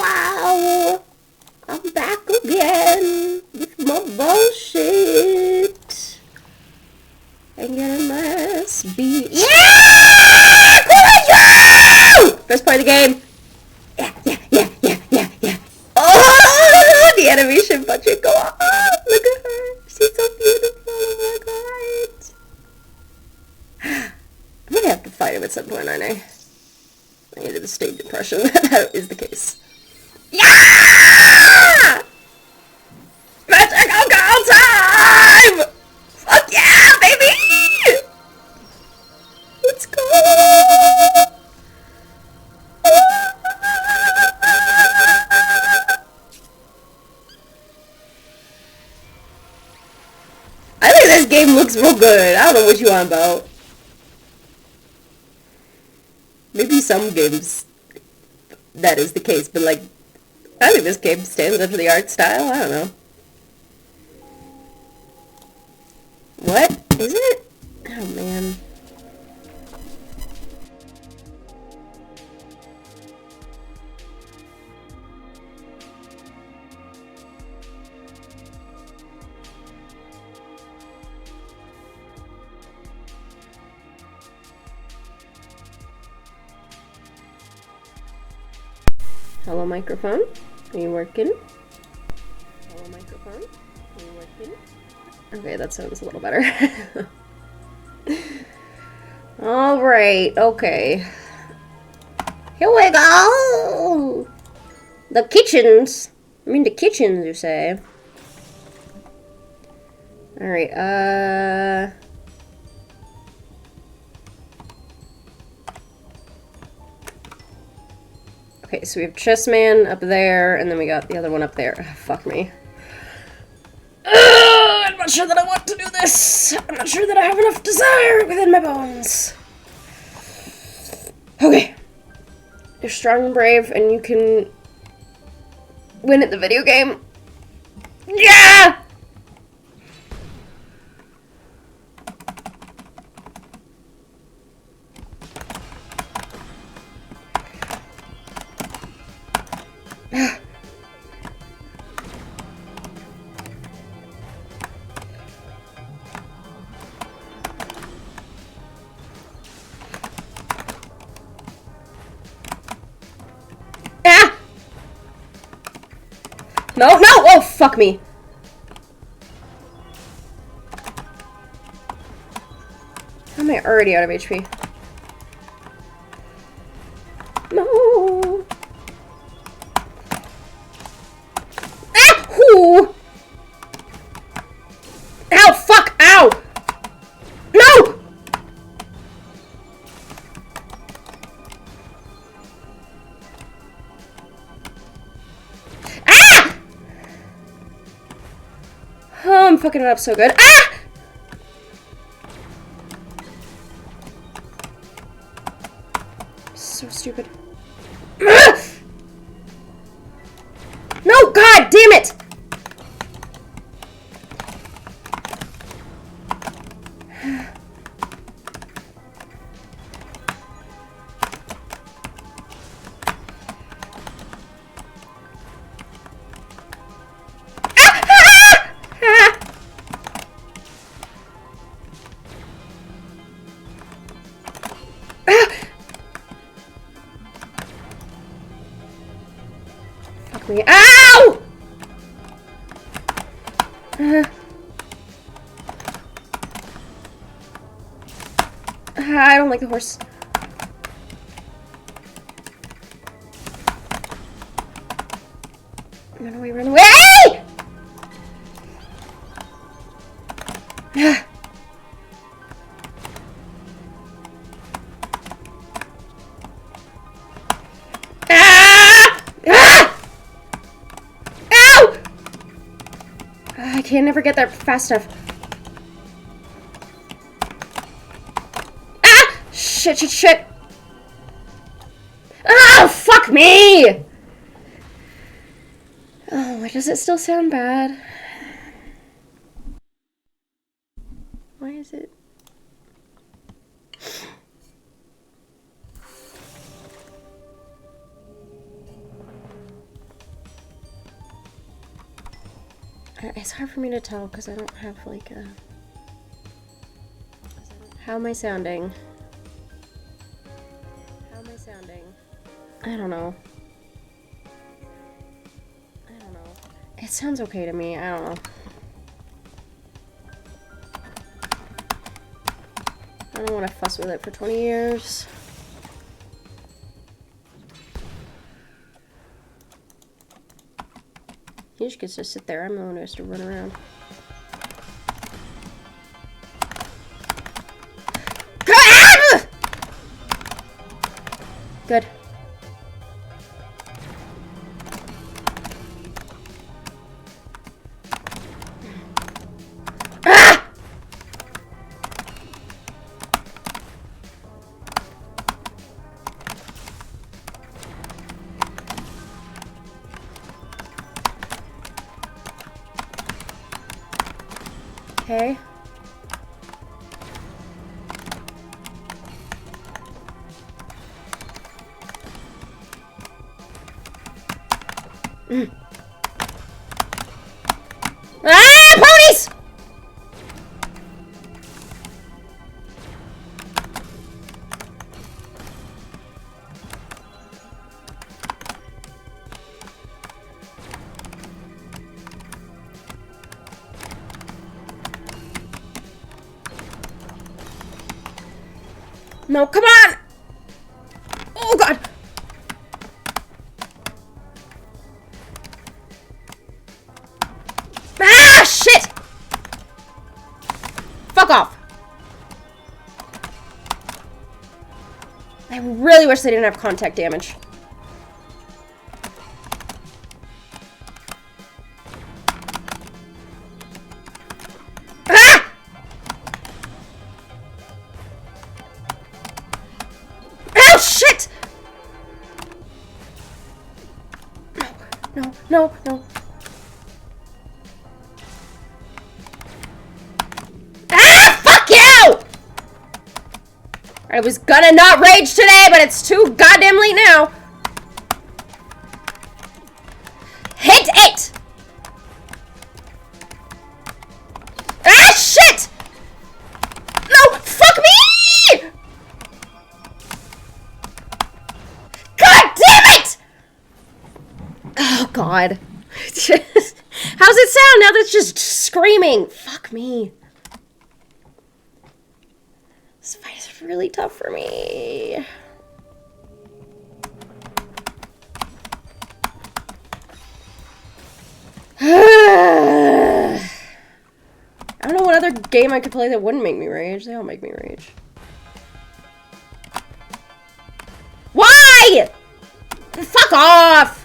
wow! I'm back again with more bullshit. And getting my ass beat. Yeah! Who are you? First part of the game. Yeah. Oh, the animation budget go off. Look at her. She's so beautiful. Oh my god. I'm gonna have to fight him at some point, aren't I? I needed a stage impression. That is the case. Yeah! Magical girl time! Fuck yeah, baby! Let's go! I think this game looks real good. I don't know what you want about. Maybe some games that is the case, but like, I think this game stands up to the art style. I don't know. What? Is it? Oh man. Hello, microphone. Are you working? Hello, microphone. Are you working? Okay, that sounds a little better. Alright, okay. Here we go! The kitchens, you say. Alright, okay, so we have Chessman up there, and then we got the other one up there. Ugh, fuck me. I'm not sure that I want to do this. I'm not sure that I have enough desire within my bones. Okay. You're strong and brave, and you can win at the video game. Yeah! No! Oh, fuck me! How am I already out of HP? No! Ah! Ooh! Ow! Fuck! Ow! No! Ah! Oh, I'm fucking it up so good. Ah! So stupid. No! God damn it! Fuck me. Ow! I don't like the horse. Run away, run away! Ow! I can't never get there fast enough. Ah! Shit. Oh, fuck me! Oh, why does it still sound bad? Why is it? It's hard for me to tell because I don't have like a... How am I sounding? How am I sounding? I don't know. I don't know. It sounds okay to me. I don't know. I don't want to fuss with it for 20 years. He just gets to sit there. I'm the one who has to run around. Good. Ah! Okay. Ah, ponies! No, come on! Oh, God! Ah, shit! Fuck off! I really wish they didn't have contact damage. Ah! Oh, shit! No, no, no. Ah, fuck you! I was gonna not rage today, but it's too goddamn late now. Hit it! Ah, shit! No, fuck me! God damn it! Oh, God. How's it sound now that's just screaming? Fuck me. This fight is really tough for me. I don't know what other game I could play that wouldn't make me rage. They all make me rage. Why? Fuck off!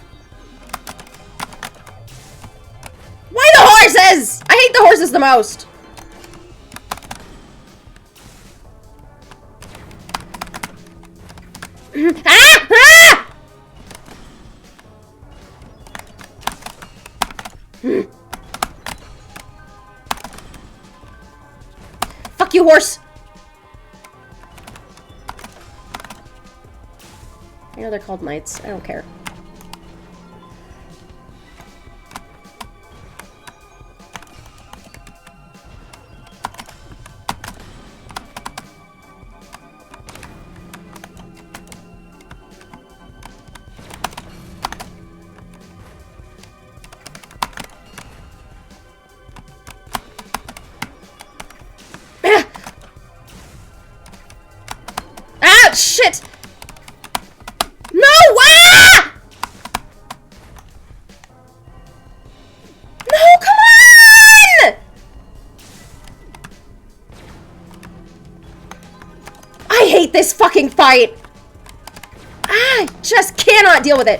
Why the horses? I hate the horses the most. Ah! Ah! Fuck you, horse! I know they're called knights. I don't care. Shit! No! Ah! No, come on! I hate this fucking fight! I just cannot deal with it.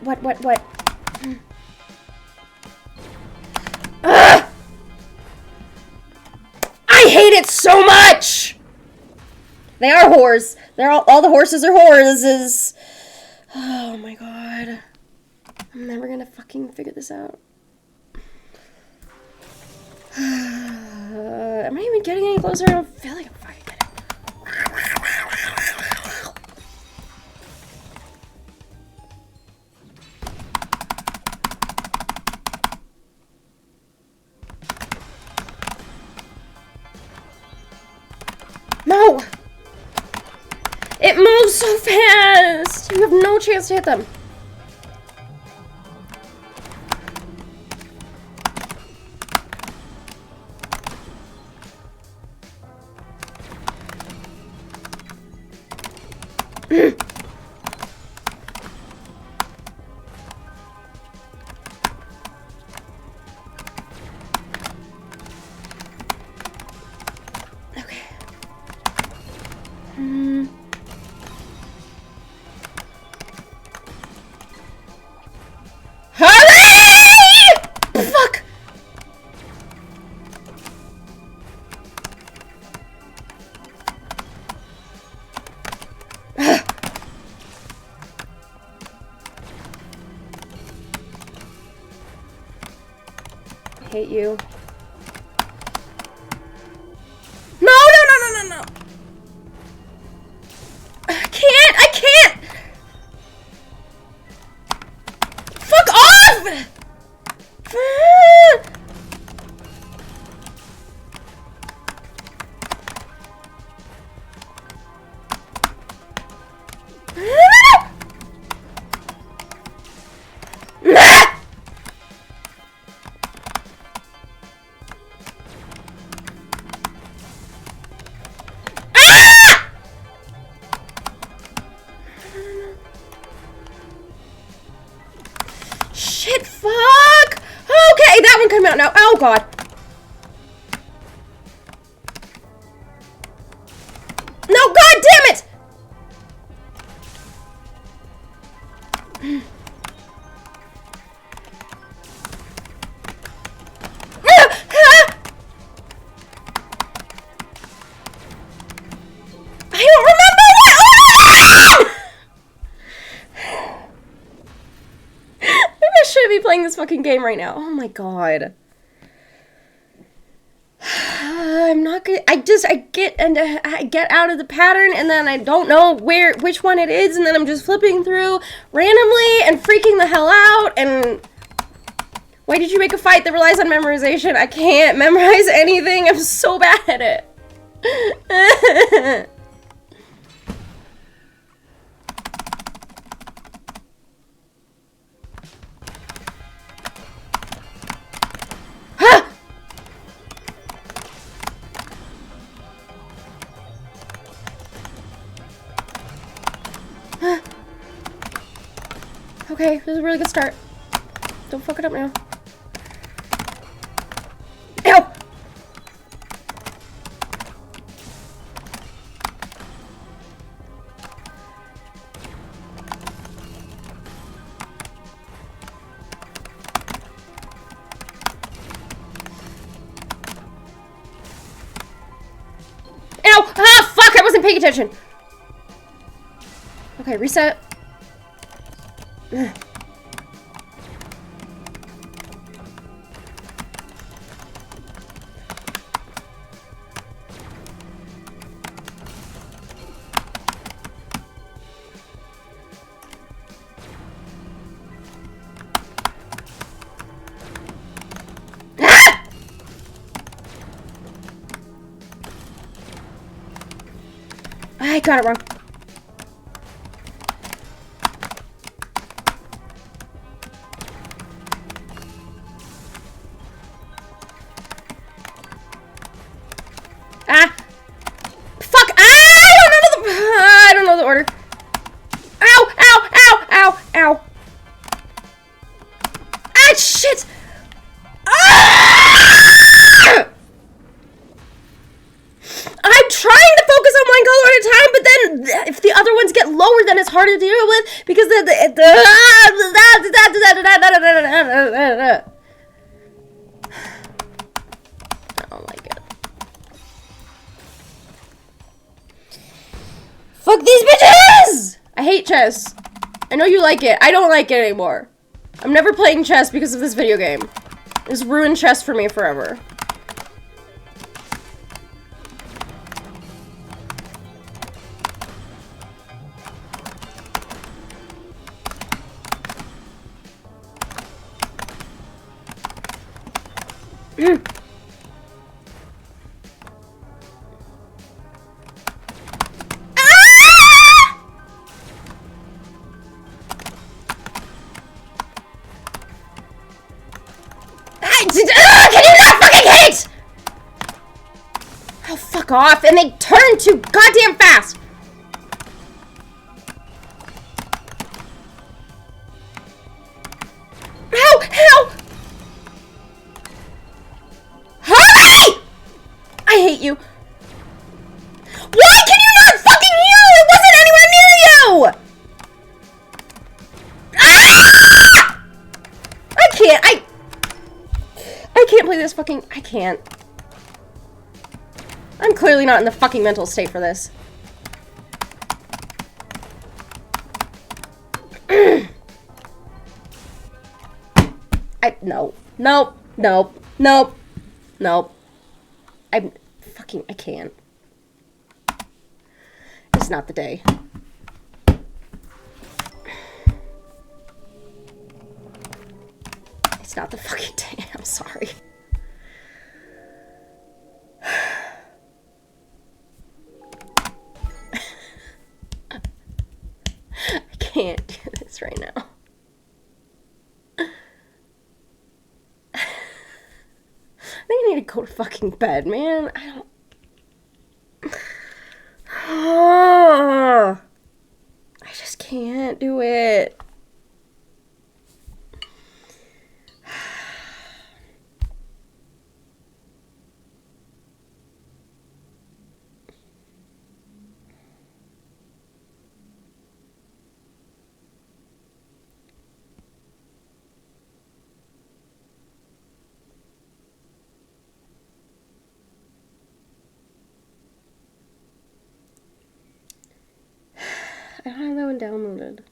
What? Ugh! I hate it so much! They are whores. They're all the horses are whores. Oh my god. I'm never gonna fucking figure this out. Am I even getting any closer? I don't feel like I'm fucking getting. so fast! You have no chance to hit them. Okay. Hurry! Fuck! I hate you. No, no, no, no, no, no! I can't! Fuck off! Shit, fuck! Okay, that one came out now. Oh, God. No, God damn it! I don't remember what. Maybe I shouldn't be playing this fucking game right now. Oh my God. I'm not good. I get out of the pattern, and then I don't know which one it is, and then I'm just flipping through randomly and freaking the hell out. And why did you make a fight that relies on memorization? I can't memorize anything. I'm so bad at it. Okay, this is a really good start. Don't fuck it up now. Ow! Ow! Ah, fuck! I wasn't paying attention. Okay, reset. I got it wrong. Ah! Fuck! I don't know the order. Ow! Ow! Ow! Ow! Ow! Ah! Shit! Ah! I'm trying to focus on one color at a time, but then if the other ones get lower, then it's harder to deal with because I don't like it. Fuck these bitches! I hate chess. I know you like it. I don't like it anymore. I'm never playing chess because of this video game. It's ruined chess for me forever. Can you not fucking hit? Oh, fuck off. And they turn too goddamn fast. Ow! Hurry! I hate you. Why can you not fucking heal? It wasn't anywhere near you! Ah! I can't play this fucking... I can't. I'm clearly not in the fucking mental state for this. Nope. I can't. It's not the day. It's not the fucking day. I'm sorry. I can't do this right now. I think I need to go to fucking bed, man. I don't... I just can't do it. I don't have that one downloaded.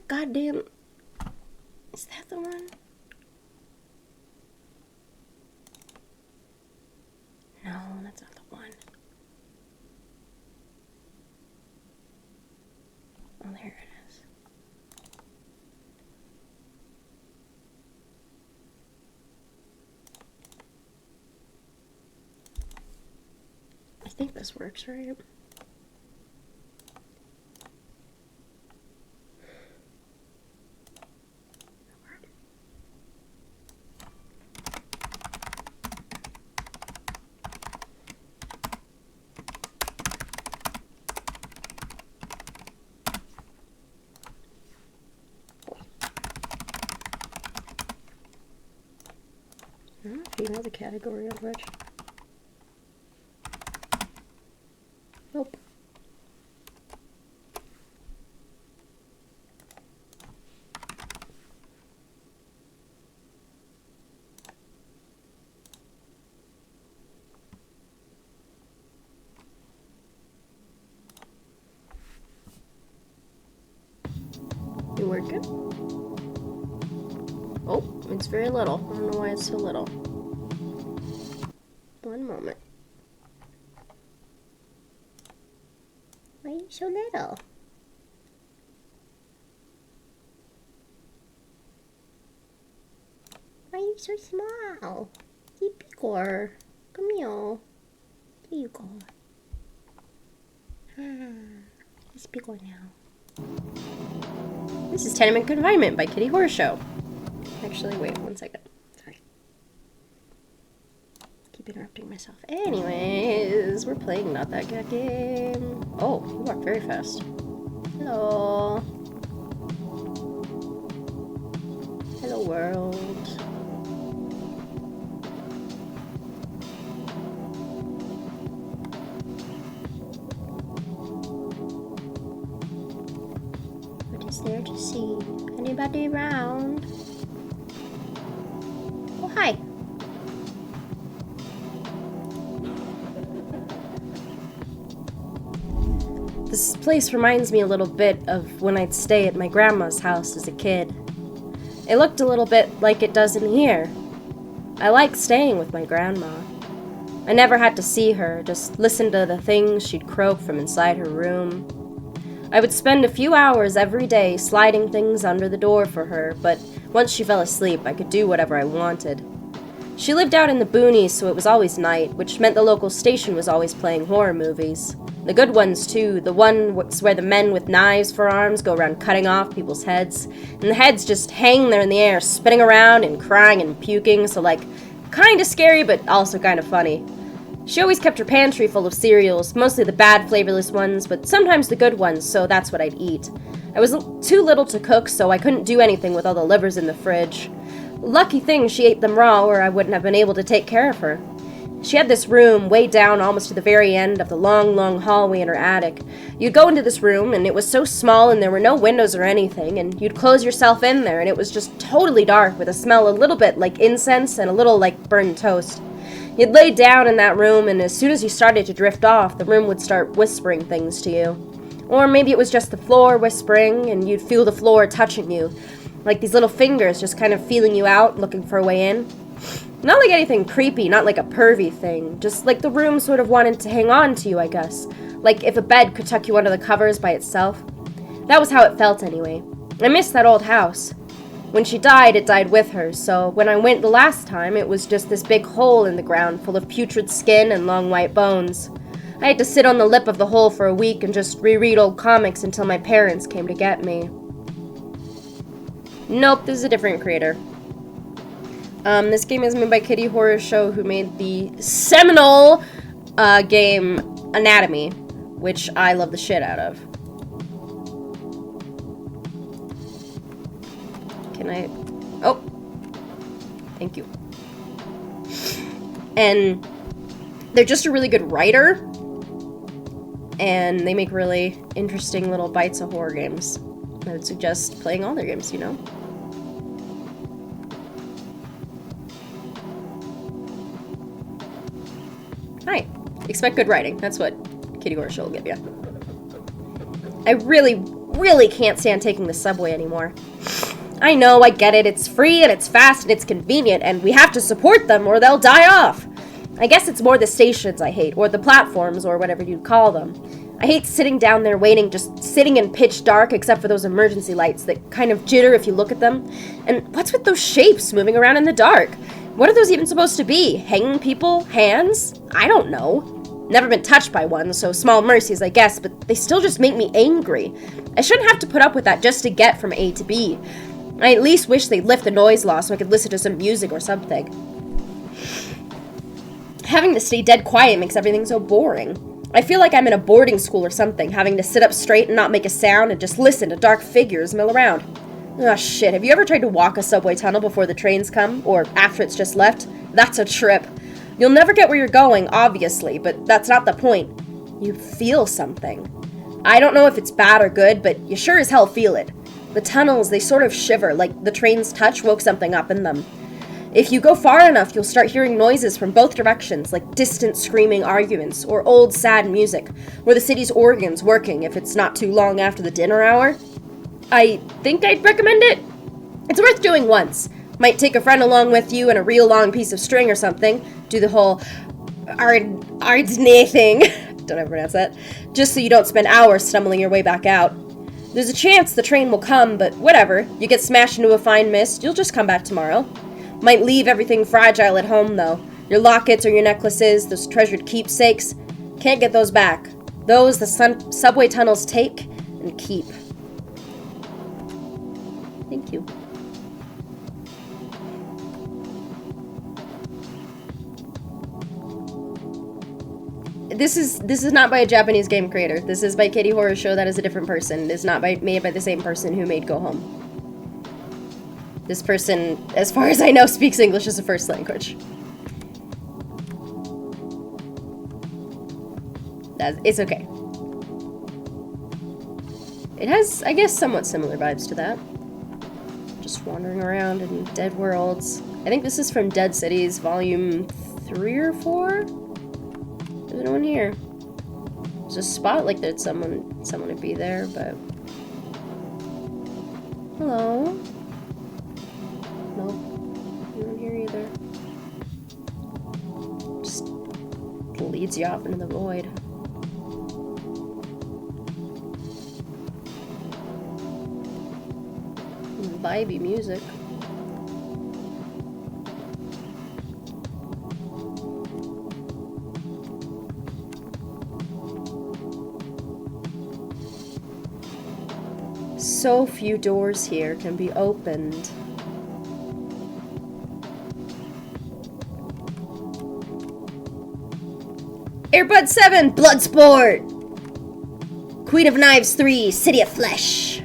Goddamn. Is that the one? No, that's not the one. Oh, there it is. I think this works, right? I don't know if you know the category of which. Nope. You working? Oh, it's very little. I don't know why it's so little. One moment. Why are you so little? Why are you so small? Igor, come here. There you go. Let's be going now. This is Tenement Confinement by KittyHorrorShow. Actually, wait 1 second. Sorry. Keep interrupting myself. Anyways, we're playing Not That Cat Game. Oh, you walk very fast. Hello. Hello, world. Just there to see anybody around. Oh, hi. This place reminds me a little bit of when I'd stay at my grandma's house as a kid. It looked a little bit like it does in here. I like staying with my grandma. I never had to see her, just listen to the things she'd croak from inside her room. I would spend a few hours every day sliding things under the door for her, but once she fell asleep, I could do whatever I wanted. She lived out in the boonies, so it was always night, which meant the local station was always playing horror movies. The good ones, too. The ones where the men with knives for arms go around cutting off people's heads, and the heads just hang there in the air, spinning around and crying and puking, so, like, kinda scary, but also kinda funny. She always kept her pantry full of cereals, mostly the bad, flavorless ones, but sometimes the good ones, so that's what I'd eat. I was too little to cook, so I couldn't do anything with all the livers in the fridge. Lucky thing she ate them raw, or I wouldn't have been able to take care of her. She had this room way down almost to the very end of the long, long hallway in her attic. You'd go into this room, and it was so small and there were no windows or anything, and you'd close yourself in there, and it was just totally dark with a smell a little bit like incense and a little like burned toast. You'd lay down in that room, and as soon as you started to drift off, the room would start whispering things to you. Or maybe it was just the floor whispering, and you'd feel the floor touching you, like these little fingers just kind of feeling you out, looking for a way in. Not like anything creepy, not like a pervy thing, just like the room sort of wanted to hang on to you, I guess. Like if a bed could tuck you under the covers by itself. That was how it felt anyway. I missed that old house. When she died, it died with her, so when I went the last time, it was just this big hole in the ground full of putrid skin and long white bones. I had to sit on the lip of the hole for a week and just reread old comics until my parents came to get me. Nope, this is a different creator. This game is made by KittyHorrorShow, who made the seminal game Anatomy, which I love the shit out of. Can I... Oh! Thank you. And they're just a really good writer, and they make really interesting little bites of horror games. I would suggest playing all their games, you know? Hi. Expect good writing. That's what KittyHorrorShow will give you. I really can't stand taking the subway anymore. I know, I get it. It's free, and it's fast, and it's convenient, and we have to support them, or they'll die off. I guess it's more the stations I hate, or the platforms, or whatever you'd call them. I hate sitting down there waiting, just sitting in pitch dark, except for those emergency lights that kind of jitter if you look at them. And what's with those shapes moving around in the dark? What are those even supposed to be? Hanging people? Hands? I don't know. Never been touched by one, so small mercies, I guess, but they still just make me angry. I shouldn't have to put up with that just to get from A to B. I at least wish they'd lift the noise law so I could listen to some music or something. Having to stay dead quiet makes everything so boring. I feel like I'm in a boarding school or something, having to sit up straight and not make a sound and just listen to dark figures mill around. Oh shit, have you ever tried to walk a subway tunnel before the trains come, or after it's just left? That's a trip. You'll never get where you're going, obviously, but that's not the point. You feel something. I don't know if it's bad or good, but you sure as hell feel it. The tunnels, they sort of shiver, like the train's touch woke something up in them. If you go far enough, you'll start hearing noises from both directions, like distant screaming arguments, or old sad music, or the city's organs working if it's not too long after the dinner hour. I think I'd recommend it. It's worth doing once. Might take a friend along with you and a real long piece of string or something. Do the whole ardsne thing. Don't ever pronounce that. Just so you don't spend hours stumbling your way back out. There's a chance the train will come, but whatever. You get smashed into a fine mist, you'll just come back tomorrow. Might leave everything fragile at home, though. Your lockets or your necklaces, those treasured keepsakes. Can't get those back. Those the subway tunnels take and keep. Thank you. This is not by a Japanese game creator. This is by KittyHorrorShow. That is a different person. It is not made by the same person who made Go Home. This person, as far as I know, speaks English as a first language. It's okay. It has, I guess, somewhat similar vibes to that. Just wandering around in dead worlds. I think this is from Dead Cities, volume 3 or 4? There's no one here. There's a spot like there's someone would be there, but... Hello? Nope. No one here either. Just leads you off into the void. Vibey music. So few doors here can be opened. Airbud 7, Bloodsport! Queen of Knives 3, City of Flesh.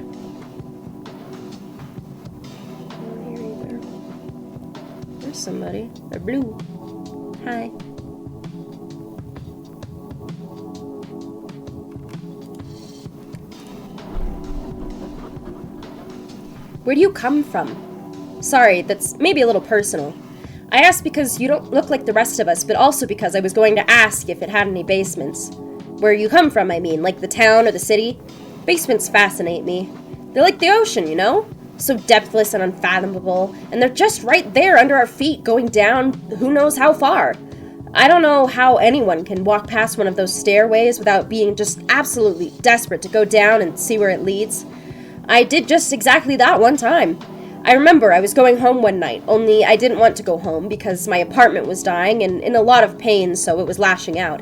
Not here either. There's somebody. They're blue. Hi. Where do you come from? Sorry, that's maybe a little personal. I asked because you don't look like the rest of us, but also because I was going to ask if it had any basements. Where you come from, I mean, like the town or the city. Basements fascinate me. They're like the ocean, you know? So depthless and unfathomable, and they're just right there under our feet, going down who knows how far. I don't know how anyone can walk past one of those stairways without being just absolutely desperate to go down and see where it leads. I did just exactly that one time. I remember I was going home one night, only I didn't want to go home because my apartment was dying and in a lot of pain, so it was lashing out.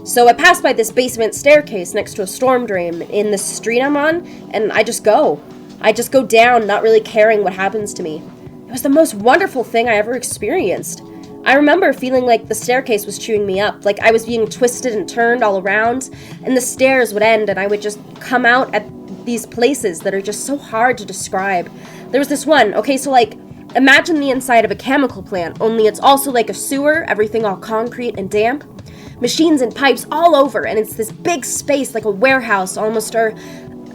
So I passed by this basement staircase next to a storm drain in the street I'm on, and I just go. I just go down, not really caring what happens to me. It was the most wonderful thing I ever experienced. I remember feeling like the staircase was chewing me up, like I was being twisted and turned all around, and the stairs would end and I would just come out at these places that are just so hard to describe. There was this one, okay, so like, imagine the inside of a chemical plant, only it's also like a sewer, everything all concrete and damp. Machines and pipes all over, and it's this big space like a warehouse almost, or,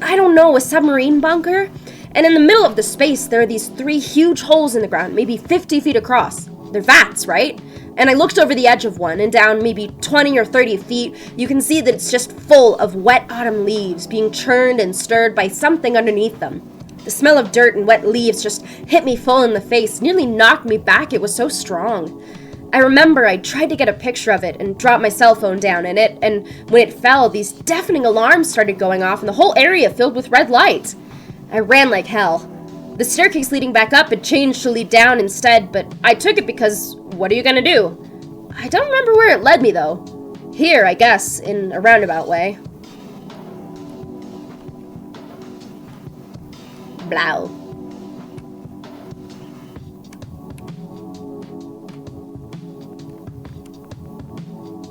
I don't know, a submarine bunker? And in the middle of the space, there are these 3 huge holes in the ground, maybe 50 feet across. They're vats, right? And I looked over the edge of one, and down maybe 20 or 30 feet, you can see that it's just full of wet autumn leaves being churned and stirred by something underneath them. The smell of dirt and wet leaves just hit me full in the face, nearly knocked me back, it was so strong. I remember I tried to get a picture of it and dropped my cell phone down in it, and when it fell, these deafening alarms started going off and the whole area filled with red light. I ran like hell. The staircase leading back up had changed to lead down instead, but I took it because what are you gonna do? I don't remember where it led me though. Here, I guess, in a roundabout way. Blow.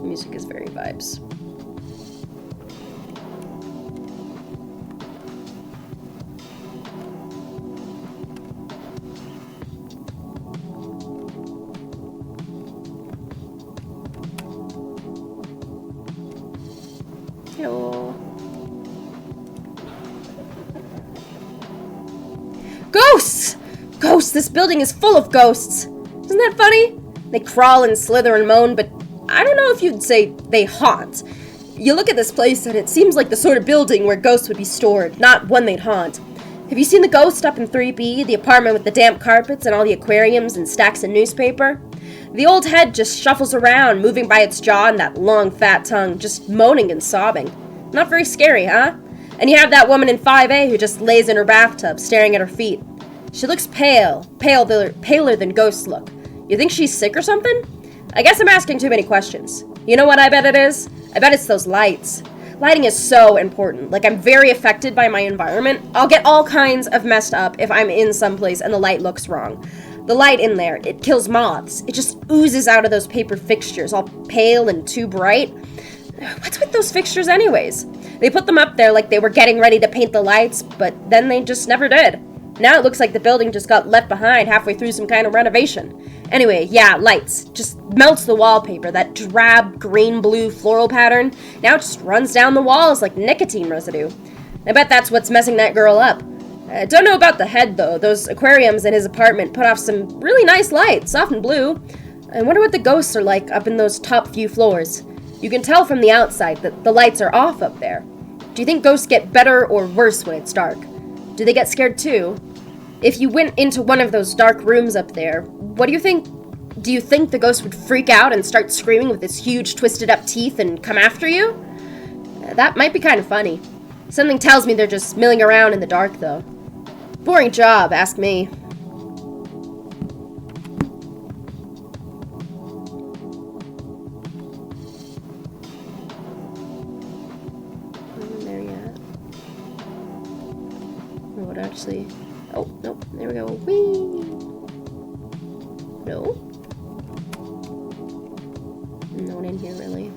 Music is very vibes. Hello. Ghosts! Ghosts! This building is full of ghosts! Isn't that funny? They crawl and slither and moan, but I don't know if you'd say they haunt. You look at this place and it seems like the sort of building where ghosts would be stored, not one they'd haunt. Have you seen the ghost up in 3B, the apartment with the damp carpets and all the aquariums and stacks of newspaper? The old head just shuffles around, moving by its jaw and that long fat tongue, just moaning and sobbing. Not very scary, huh? And you have that woman in 5A who just lays in her bathtub, staring at her feet. She looks paler than ghosts look. You think she's sick or something? I guess I'm asking too many questions. You know what I bet it is? I bet it's those lights. Lighting is so important. Like, I'm very affected by my environment. I'll get all kinds of messed up if I'm in someplace and the light looks wrong. The light in there, it kills moths. It just oozes out of those paper fixtures, all pale and too bright. What's with those fixtures anyways? They put them up there like they were getting ready to paint the lights, but then they just never did. Now it looks like the building just got left behind halfway through some kind of renovation. Anyway, yeah, lights. Just melts the wallpaper, that drab green-blue floral pattern. Now it just runs down the walls like nicotine residue. I bet that's what's messing that girl up. I don't know about the head, though. Those aquariums in his apartment put off some really nice light, soft and blue. I wonder what the ghosts are like up in those top few floors. You can tell from the outside that the lights are off up there. Do you think ghosts get better or worse when it's dark? Do they get scared too? If you went into one of those dark rooms up there, what do you think? Do you think the ghost would freak out and start screaming with his huge twisted up teeth and come after you? That might be kind of funny. Something tells me they're just milling around in the dark, though. Boring job, ask me. There yet? Oh, what actually? Oh, nope. There we go. Whee! No. No one in here, really.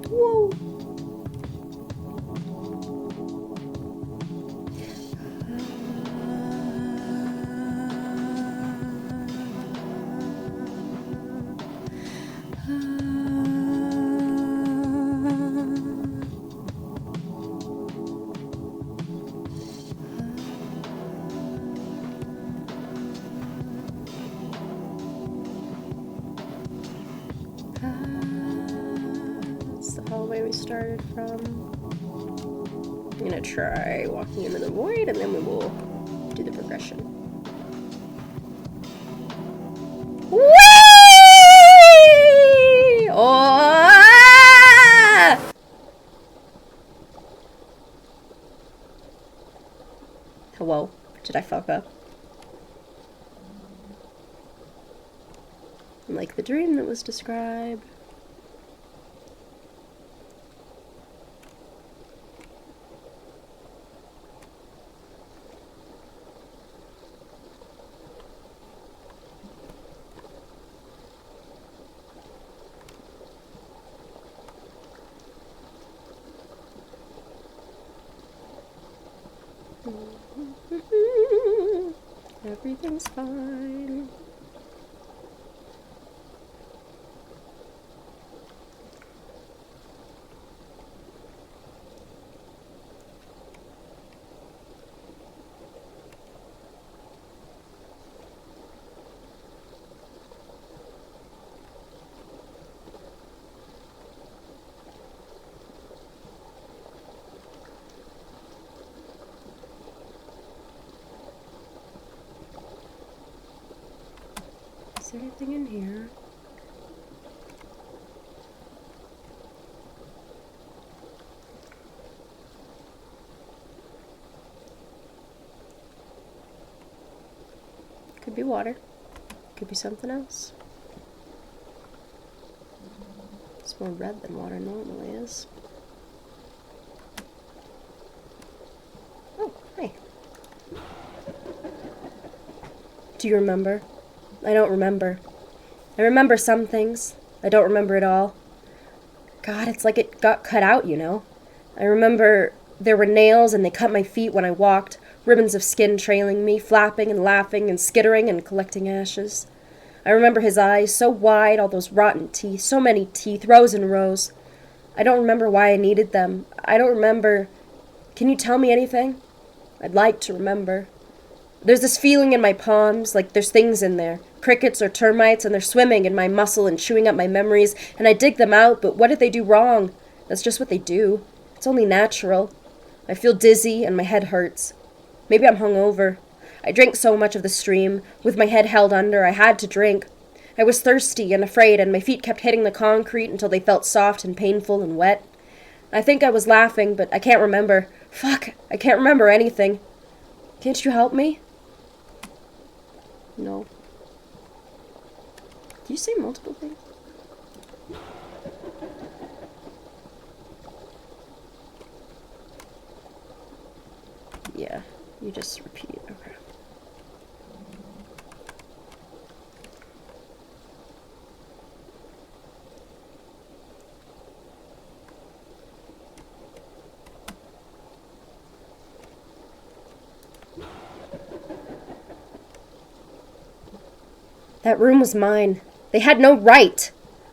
Whoa! That's the hallway we started from. I'm gonna try walking into the void and then we will do the progression. Whee! Oh! Hello? Did I fuck up? Like the dream that was described. Everything's fine. Is there anything in here? Could be water. Could be something else. It's more red than water normally is. Oh, hi. Do you remember? I don't remember. I remember some things. I don't remember it all. God, it's like it got cut out, you know? I remember there were nails and they cut my feet when I walked, ribbons of skin trailing me, flapping and laughing and skittering and collecting ashes. I remember his eyes, so wide, all those rotten teeth, so many teeth, rows and rows. I don't remember why I needed them. I don't remember. Can you tell me anything? I'd like to remember. There's this feeling in my palms, like there's things in there. Crickets or termites, and they're swimming in my muscle and chewing up my memories, and I dig them out, but what did they do wrong? That's just what they do. It's only natural. I feel dizzy, and my head hurts. Maybe I'm hungover. I drank so much of the stream. With my head held under, I had to drink. I was thirsty and afraid, and my feet kept hitting the concrete until they felt soft and painful and wet. I think I was laughing, but I can't remember. Fuck, I can't remember anything. Can't you help me? No. Did you say multiple things? Yeah, you just repeat. Okay. That room was mine. They had no right.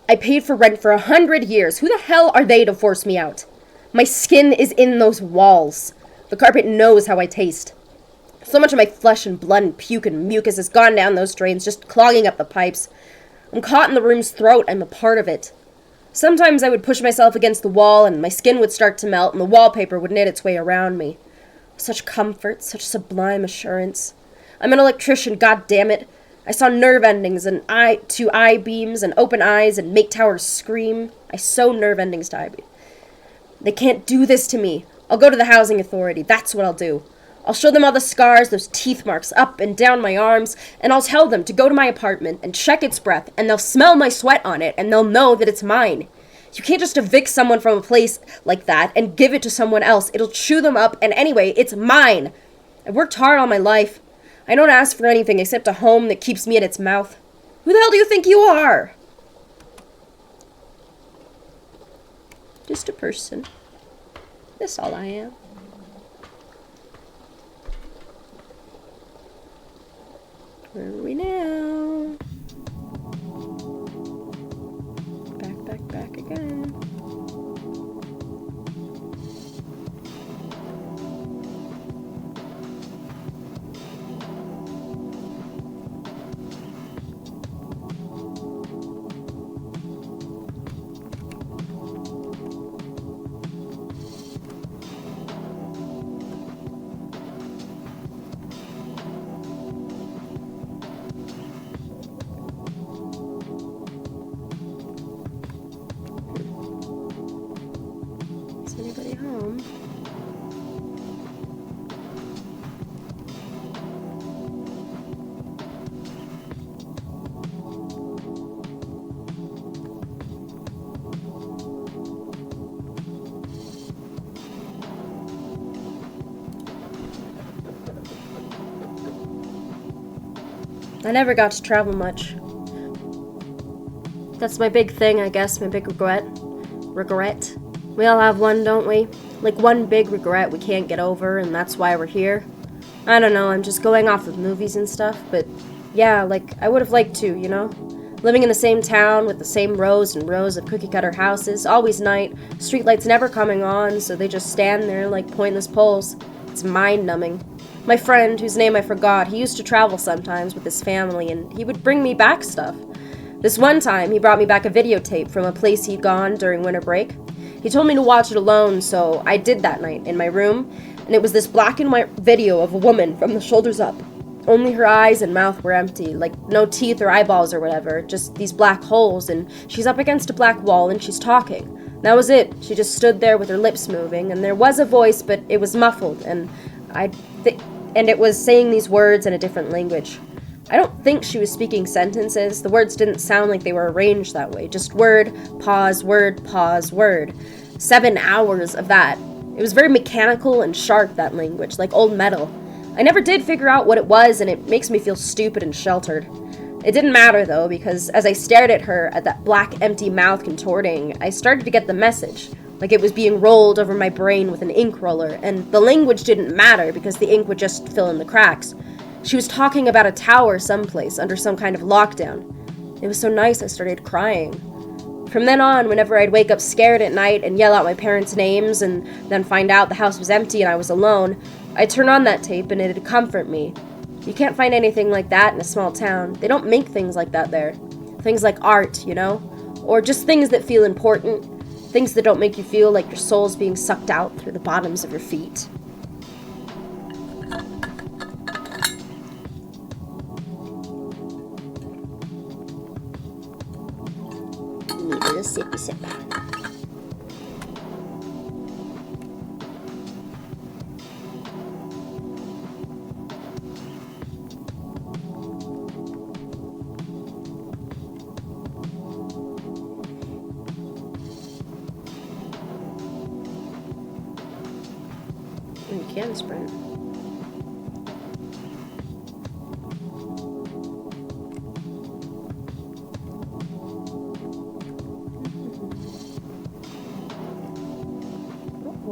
I paid for rent for 100 years. Who the hell are they to force me out? My skin is in those walls. The carpet knows how I taste. So much of my flesh and blood and puke and mucus has gone down those drains, just clogging up the pipes. I'm caught in the room's throat. I'm a part of it. Sometimes I would push myself against the wall and my skin would start to melt and the wallpaper would knit its way around me. Such comfort, such sublime assurance. I'm an electrician, goddammit. I saw nerve endings and to eye beams and open eyes and make towers scream. I sew nerve endings to eye beams. They can't do this to me. I'll go to the housing authority. That's what I'll do. I'll show them all the scars, those teeth marks up and down my arms, and I'll tell them to go to my apartment and check its breath, and they'll smell my sweat on it, and they'll know that it's mine. You can't just evict someone from a place like that and give it to someone else. It'll chew them up, and anyway, it's mine. I've worked hard all my life. I don't ask for anything except a home that keeps me at its mouth. Who the hell do you think you are? Just a person. That's all I am. Where are we now? Back again. Anybody home? I never got to travel much. That's my big thing, I guess, my big regret. We all have one, don't we? Like one big regret we can't get over, and that's why we're here. I don't know, I'm just going off of movies and stuff, but yeah, like, I would have liked to, you know? Living in the same town with the same rows and rows of cookie-cutter houses, always night, streetlights never coming on, so they just stand there like pointless poles. It's mind-numbing. My friend, whose name I forgot, he used to travel sometimes with his family, and he would bring me back stuff. This one time, he brought me back a videotape from a place he'd gone during winter break. He told me to watch it alone, so I did that night in my room, and it was this black and white video of a woman from the shoulders up. Only her eyes and mouth were empty, like no teeth or eyeballs or whatever, just these black holes, and she's up against a black wall and she's talking. That was it. She just stood there with her lips moving, and there was a voice, but it was muffled, and it was saying these words in a different language. I don't think she was speaking sentences. The words didn't sound like they were arranged that way. Just word, pause, word, pause, word. 7 hours of that. It was very mechanical and sharp, that language, like old metal. I never did figure out what it was, and it makes me feel stupid and sheltered. It didn't matter, though, because as I stared at her, at that black, empty mouth contorting, I started to get the message, like it was being rolled over my brain with an ink roller, and the language didn't matter because the ink would just fill in the cracks. She was talking about a tower someplace under some kind of lockdown. It was so nice I started crying. From then on, whenever I'd wake up scared at night and yell out my parents' names and then find out the house was empty and I was alone, I'd turn on that tape and it'd comfort me. You can't find anything like that in a small town. They don't make things like that there. Things like art, you know? Or just things that feel important. Things that don't make you feel like your soul's being sucked out through the bottoms of your feet. Need a sippy sip. You can sprint.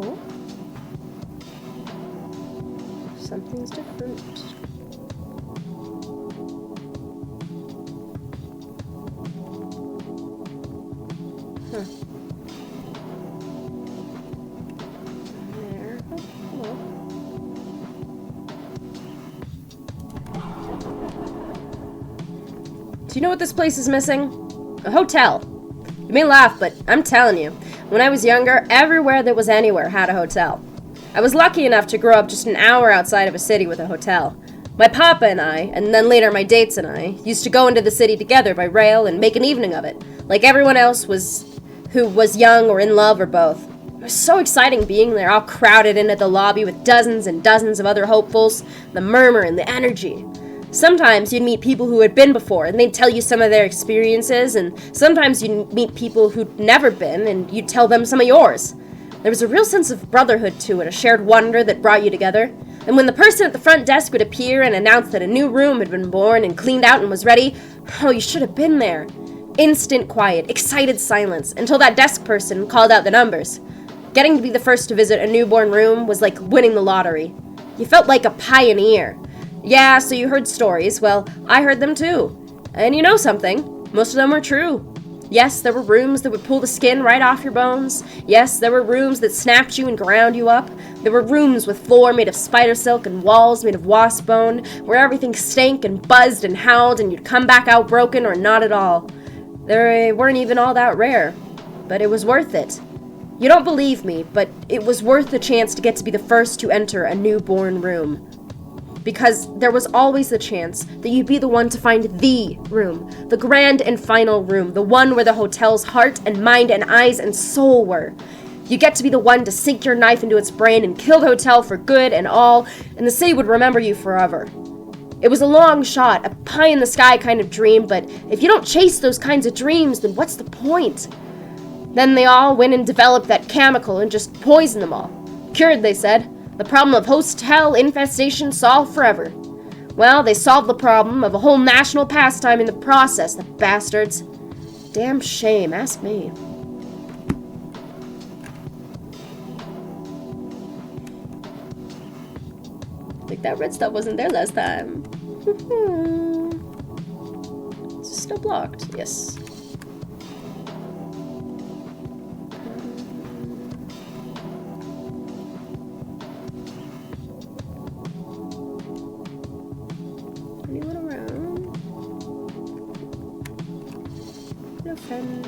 Oh, something's different. Huh. There. Oh, hello. Do you know what this place is missing? A hotel. You may laugh, but I'm telling you, when I was younger, everywhere that was anywhere had a hotel. I was lucky enough to grow up just an hour outside of a city with a hotel. My papa and I, and then later my dates and I, used to go into the city together by rail and make an evening of it, like everyone else who was young or in love or both. It was so exciting being there, all crowded in at the lobby with dozens and dozens of other hopefuls, the murmur and the energy. Sometimes you'd meet people who had been before, and they'd tell you some of their experiences, and sometimes you'd meet people who'd never been, and you'd tell them some of yours. There was a real sense of brotherhood to it, a shared wonder that brought you together. And when the person at the front desk would appear and announce that a new room had been born and cleaned out and was ready, oh, you should have been there. Instant quiet, excited silence, until that desk person called out the numbers. Getting to be the first to visit a newborn room was like winning the lottery. You felt like a pioneer. Yeah, so you heard stories. Well, I heard them too. And you know something? Most of them were true. Yes, there were rooms that would pull the skin right off your bones. Yes, there were rooms that snapped you and ground you up. There were rooms with floor made of spider silk and walls made of wasp bone, where everything stank and buzzed and howled and you'd come back out broken or not at all. They weren't even all that rare, but it was worth it. You don't believe me, but it was worth the chance to get to be the first to enter a newborn room. Because there was always the chance that you'd be the one to find the room, the grand and final room, the one where the hotel's heart and mind and eyes and soul were. You get to be the one to sink your knife into its brain and kill the hotel for good and all, and the city would remember you forever. It was a long shot, a pie-in-the-sky kind of dream, but if you don't chase those kinds of dreams, then what's the point? Then they all went and developed that chemical and just poisoned them all. Cured, they said. The problem of hotel infestation solved forever. Well, they solved the problem of a whole national pastime in the process, the bastards. Damn shame, ask me. Like that red stuff wasn't there last time. It's still blocked, yes. Anyone around? No friend.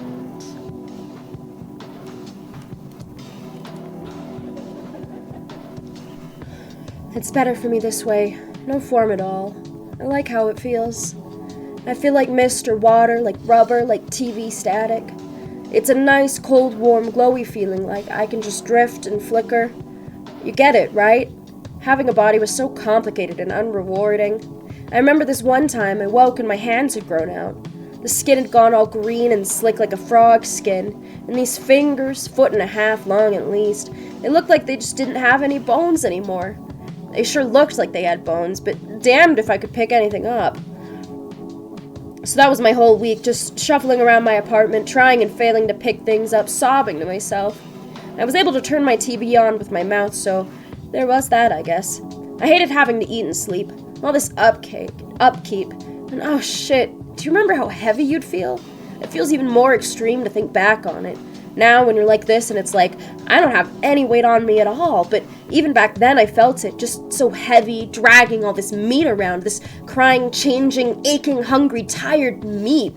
It's better for me this way. No form at all. I like how it feels. I feel like mist or water, like rubber, like TV static. It's a nice, cold, warm, glowy feeling, like I can just drift and flicker. You get it, right? Having a body was so complicated and unrewarding. I remember this one time I woke and my hands had grown out. The skin had gone all green and slick like a frog's skin, and these fingers, 1.5 feet long at least, it looked like they just didn't have any bones anymore. They sure looked like they had bones, but damned if I could pick anything up. So that was my whole week, just shuffling around my apartment, trying and failing to pick things up, sobbing to myself. I was able to turn my TV on with my mouth, so there was that, I guess. I hated having to eat and sleep. All this upkeep, and oh shit, do you remember how heavy you'd feel? It feels even more extreme to think back on it. Now when you're like this and it's like, I don't have any weight on me at all, but even back then I felt it, just so heavy, dragging all this meat around, this crying, changing, aching, hungry, tired meat.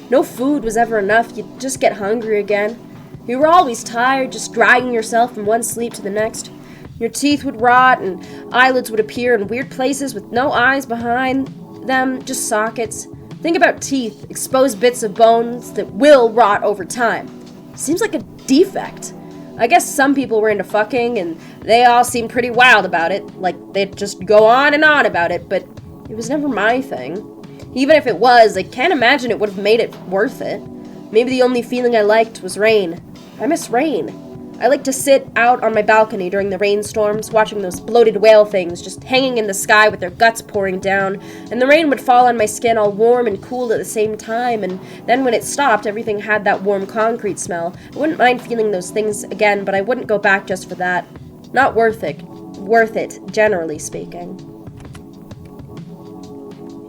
No food was ever enough, you'd just get hungry again. You were always tired, just dragging yourself from one sleep to the next. Your teeth would rot and eyelids would appear in weird places with no eyes behind them, just sockets. Think about teeth, exposed bits of bones that will rot over time. Seems like a defect. I guess some people were into fucking and they all seemed pretty wild about it, like they'd just go on and on about it, but it was never my thing. Even if it was, I can't imagine it would have made it worth it. Maybe the only feeling I liked was rain. I miss rain. I like to sit out on my balcony during the rainstorms, watching those bloated whale things just hanging in the sky with their guts pouring down, and the rain would fall on my skin all warm and cool at the same time, and then when it stopped, everything had that warm concrete smell. I wouldn't mind feeling those things again, but I wouldn't go back just for that. Not worth it. Worth it, generally speaking.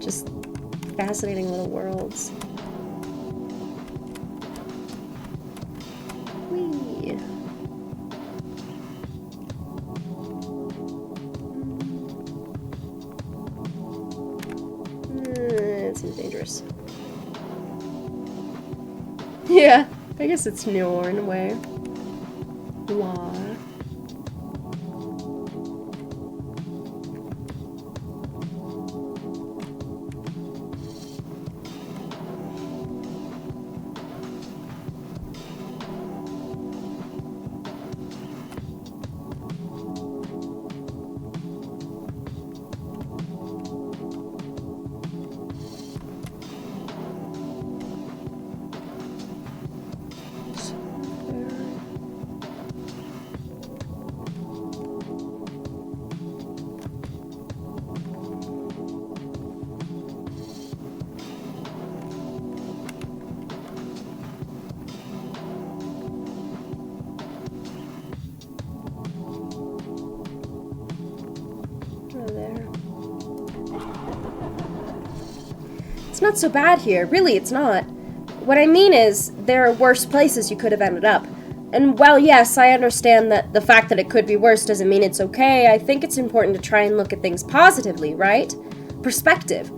Just fascinating little worlds. Yeah, I guess it's noir in a way. Noir. It's not so bad here. Really, it's not. What I mean is, there are worse places you could have ended up. And while yes, I understand that the fact that it could be worse doesn't mean it's okay, I think it's important to try and look at things positively, right? Perspective.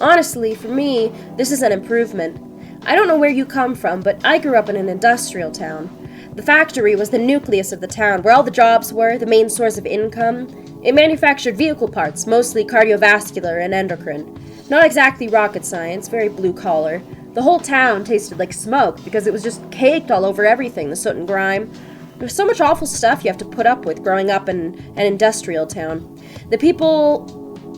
Honestly, for me, this is an improvement. I don't know where you come from, but I grew up in an industrial town. The factory was the nucleus of the town, where all the jobs were, the main source of income. It manufactured vehicle parts, mostly cardiovascular and endocrine. Not exactly rocket science, very blue-collar. The whole town tasted like smoke because it was just caked all over everything, the soot and grime. There's so much awful stuff you have to put up with growing up in an industrial town. The people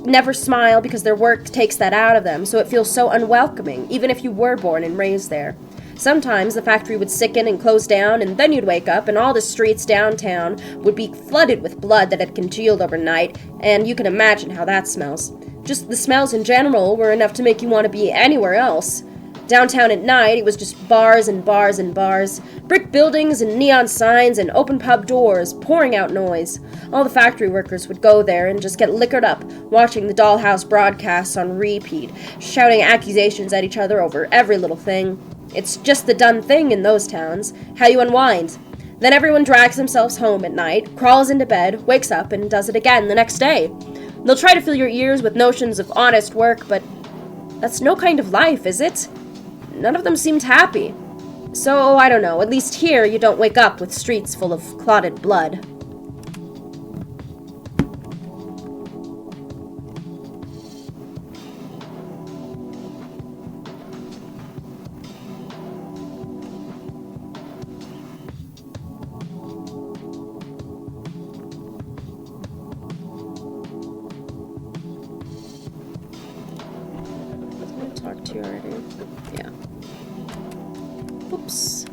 never smile because their work takes that out of them, so it feels so unwelcoming, even if you were born and raised there. Sometimes the factory would sicken and close down, and then you'd wake up and all the streets downtown would be flooded with blood that had congealed overnight, and you can imagine how that smells. Just the smells in general were enough to make you want to be anywhere else. Downtown at night, it was just bars and bars and bars, brick buildings and neon signs and open pub doors, pouring out noise. All the factory workers would go there and just get liquored up, watching the dollhouse broadcasts on repeat, shouting accusations at each other over every little thing. It's just the done thing in those towns, how you unwind. Then everyone drags themselves home at night, crawls into bed, wakes up, and does it again the next day. They'll try to fill your ears with notions of honest work, but that's no kind of life, is it? None of them seemed happy. So, I don't know, at least here you don't wake up with streets full of clotted blood. Talk to you already. Yeah. Oops.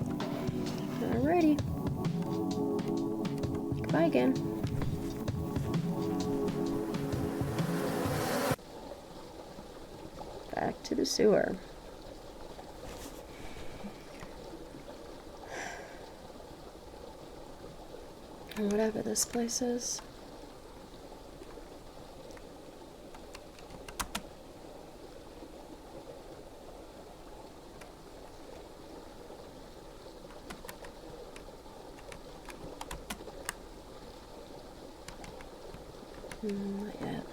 Alrighty. Goodbye again. Back to the sewer. And whatever this place is. Not yet.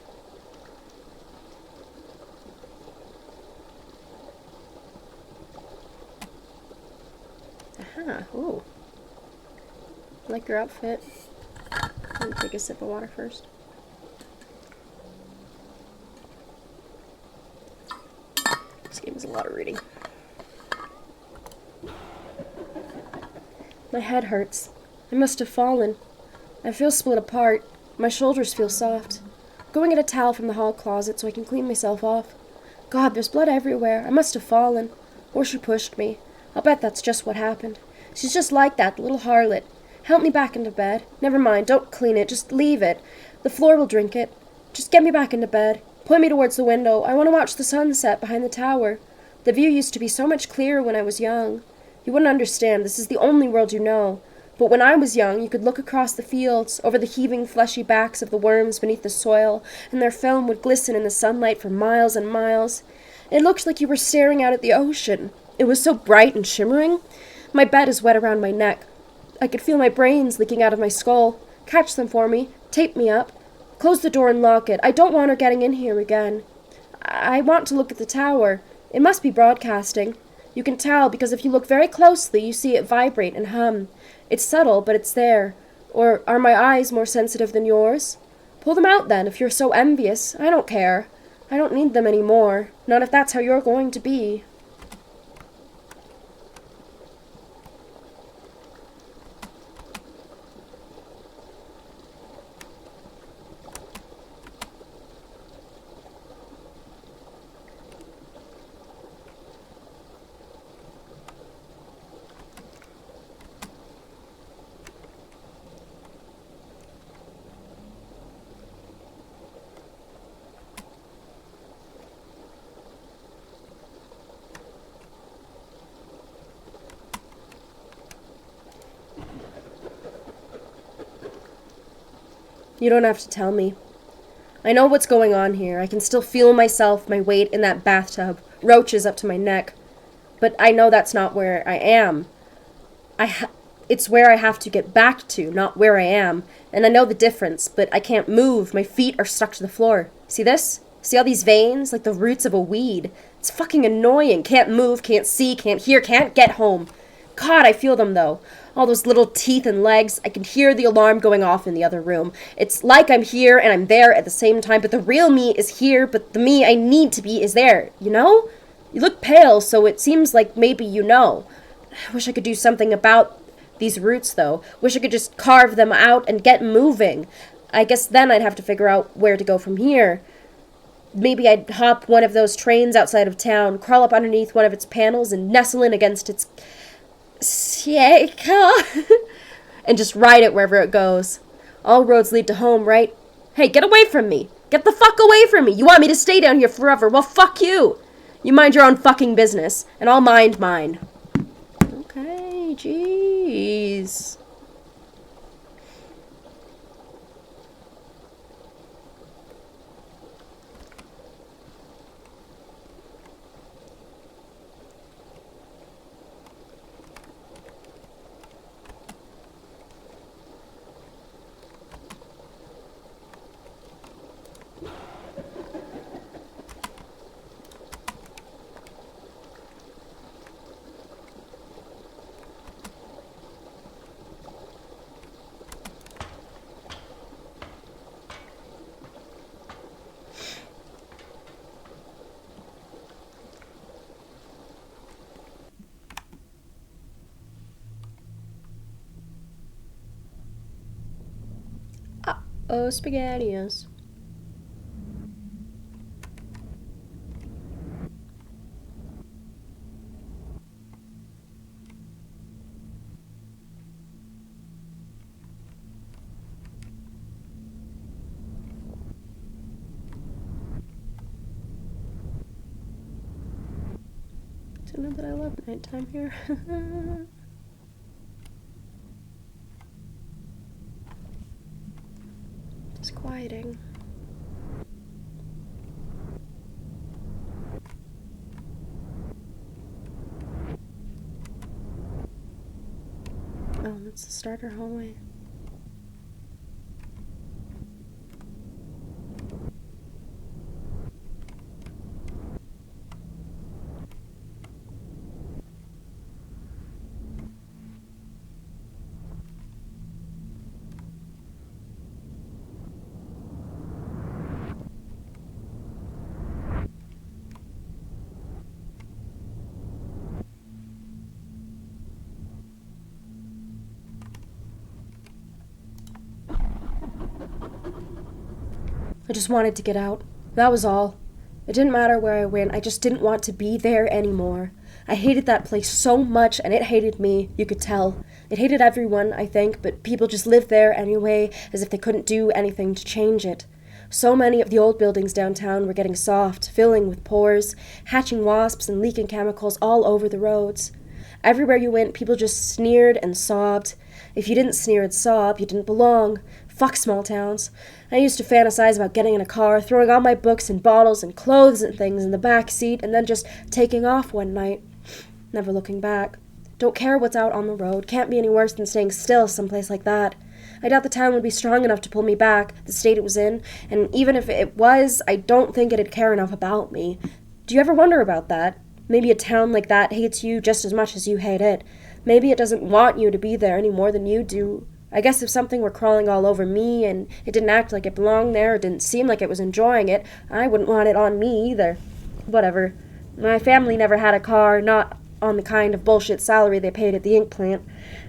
Aha, ooh. I like your outfit. Let me take a sip of water first. This game is a lot of reading. My head hurts. I must have fallen. I feel split apart. My shoulders feel soft. I'm going to get a towel from the hall closet so I can clean myself off. God, there's blood everywhere. I must have fallen. Or she pushed me. I'll bet that's just what happened. She's just like that, the little harlot. Help me back into bed. Never mind, don't clean it. Just leave it. The floor will drink it. Just get me back into bed. Point me towards the window. I want to watch the sunset behind the tower. The view used to be so much clearer when I was young. You wouldn't understand. This is the only world you know. But when I was young, you could look across the fields, over the heaving, fleshy backs of the worms beneath the soil, and their film would glisten in the sunlight for miles and miles. It looked like you were staring out at the ocean. It was so bright and shimmering. My bed is wet around my neck. I could feel my brains leaking out of my skull. Catch them for me. Tape me up. Close the door and lock it. I don't want her getting in here again. I want to look at the tower. It must be broadcasting. You can tell because if you look very closely, you see it vibrate and hum. It's subtle, but it's there. Or are my eyes more sensitive than yours? Pull them out then, if you're so envious. I don't care. I don't need them anymore. Not if that's how you're going to be. You don't have to tell me. I know what's going on here. I can still feel myself, my weight in that bathtub, roaches up to my neck. But I know that's not where I am. It's where I have to get back to, not where I am. And I know the difference, but I can't move. My feet are stuck to the floor. See this? See all these veins? Like the roots of a weed. It's fucking annoying. Can't move, can't see, can't hear, can't get home. God, I feel them though. All those little teeth and legs. I can hear the alarm going off in the other room. It's like I'm here and I'm there at the same time, but the real me is here, but the me I need to be is there, you know? You look pale, so it seems like maybe you know. I wish I could do something about these roots, though. Wish I could just carve them out and get moving. I guess then I'd have to figure out where to go from here. Maybe I'd hop one of those trains outside of town, crawl up underneath one of its panels, and nestle in against its and just ride it wherever it goes. All roads lead to home, right? Hey, get away from me! Get the fuck away from me! You want me to stay down here forever? Well, fuck you! You mind your own fucking business, and I'll mind mine. Okay, jeez. Oh, SpaghettiOs. Do you know that I love nighttime here? Just quieting. Oh, that's the starter hallway. I just wanted to get out. That was all. It didn't matter where I went, I just didn't want to be there anymore. I hated that place so much, and it hated me, you could tell. It hated everyone, I think, but people just lived there anyway, as if they couldn't do anything to change it. So many of the old buildings downtown were getting soft, filling with pores, hatching wasps and leaking chemicals all over the roads. Everywhere you went, people just sneered and sobbed. If you didn't sneer and sob, you didn't belong. Fuck small towns. I used to fantasize about getting in a car, throwing all my books and bottles and clothes and things in the back seat, and then just taking off one night. Never looking back. Don't care what's out on the road. Can't be any worse than staying still someplace like that. I doubt the town would be strong enough to pull me back, the state it was in, and even if it was, I don't think it'd care enough about me. Do you ever wonder about that? Maybe a town like that hates you just as much as you hate it. Maybe it doesn't want you to be there any more than you do. I guess if something were crawling all over me and it didn't act like it belonged there or didn't seem like it was enjoying it, I wouldn't want it on me either. Whatever. My family never had a car, not on the kind of bullshit salary they paid at the ink plant.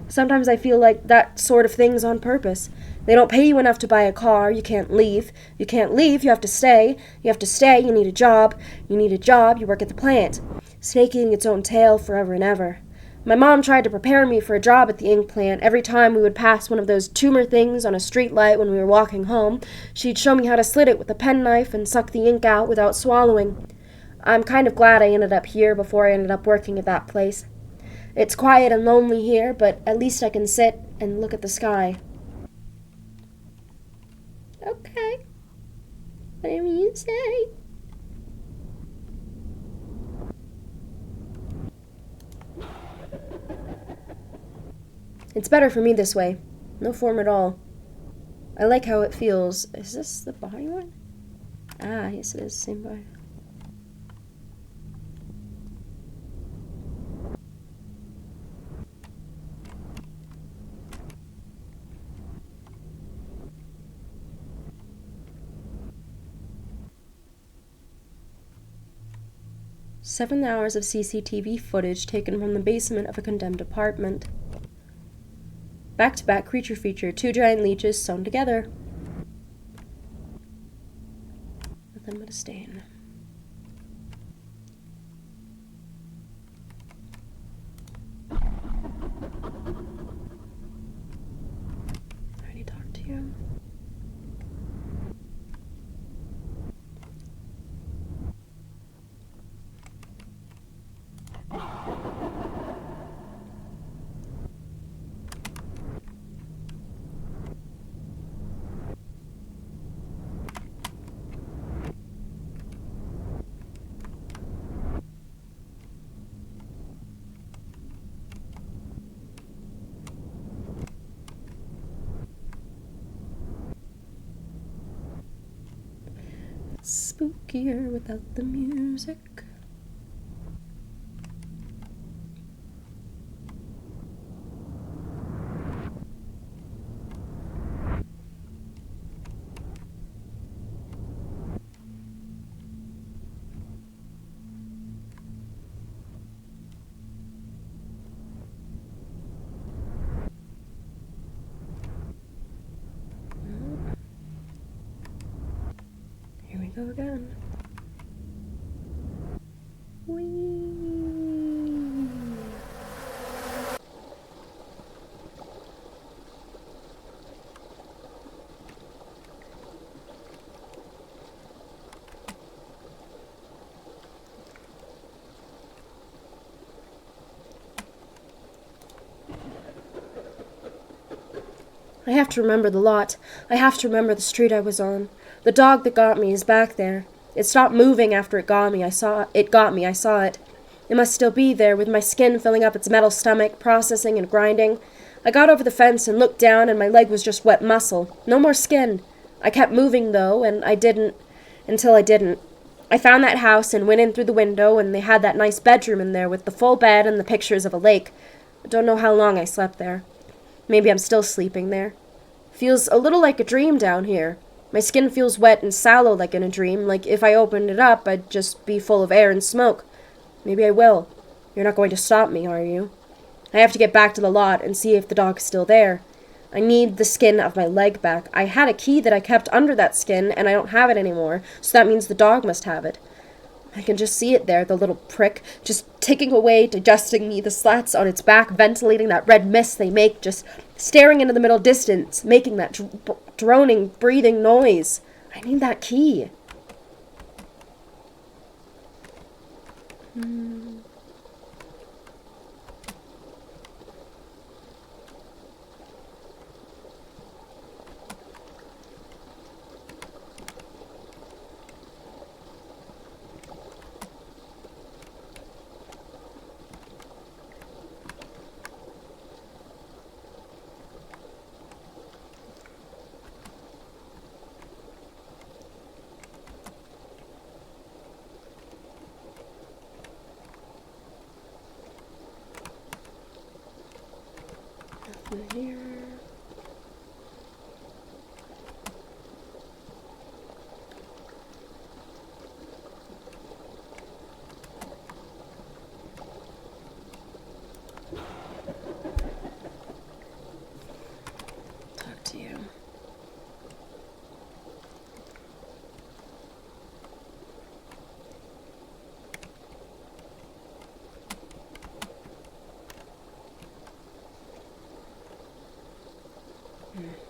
Sometimes I feel like that sort of thing's on purpose. They don't pay you enough to buy a car, you can't leave. You can't leave, you have to stay. You have to stay, you need a job. You need a job, you work at the plant. Snaking its own tail forever and ever. My mom tried to prepare me for a job at the ink plant. Every time we would pass one of those tumor things on a street light when we were walking home, she'd show me how to slit it with a penknife and suck the ink out without swallowing. I'm kind of glad I ended up here before I ended up working at that place. It's quiet and lonely here, but at least I can sit and look at the sky. Okay. Whatever you say. It's better for me this way. No form at all. I like how it feels. Is this the body one? Ah, yes it is. Same body. Seven hours of CCTV footage taken from the basement of a condemned apartment. Back-to-back creature feature, 2 giant leeches sewn together. Nothing but a stain. I already talked to you. Spookier without the music. Here we go again. Whee! I have to remember the lot. I have to remember the street I was on. The dog that got me is back there. It stopped moving after it got me. I saw it. It must still be there, with my skin filling up its metal stomach, processing and grinding. I got over the fence and looked down, and my leg was just wet muscle. No more skin. I kept moving, though, and I didn't. Until I didn't. I found that house and went in through the window, and they had that nice bedroom in there with the full bed and the pictures of a lake. I don't know how long I slept there. Maybe I'm still sleeping there. Feels a little like a dream down here. My skin feels wet and sallow like in a dream, like if I opened it up, I'd just be full of air and smoke. Maybe I will. You're not going to stop me, are you? I have to get back to the lot and see if the dog's still there. I need the skin of my leg back. I had a key that I kept under that skin, and I don't have it anymore, so that means the dog must have it. I can just see it there, the little prick, just ticking away, digesting me, the slats on its back, ventilating that red mist they make, just staring into the middle distance, making that droning, breathing noise. I need that key. Here. Talk to you.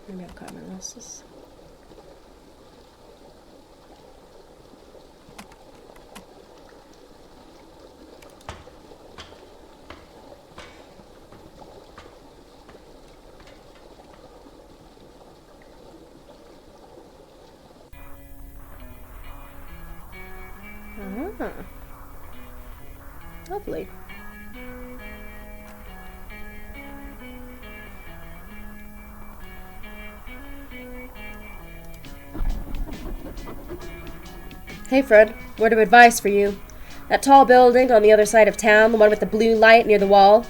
Maybe I'll cut my losses. Ah, lovely. Hey Fred, word of advice for you. That tall building on the other side of town, the one with the blue light near the wall,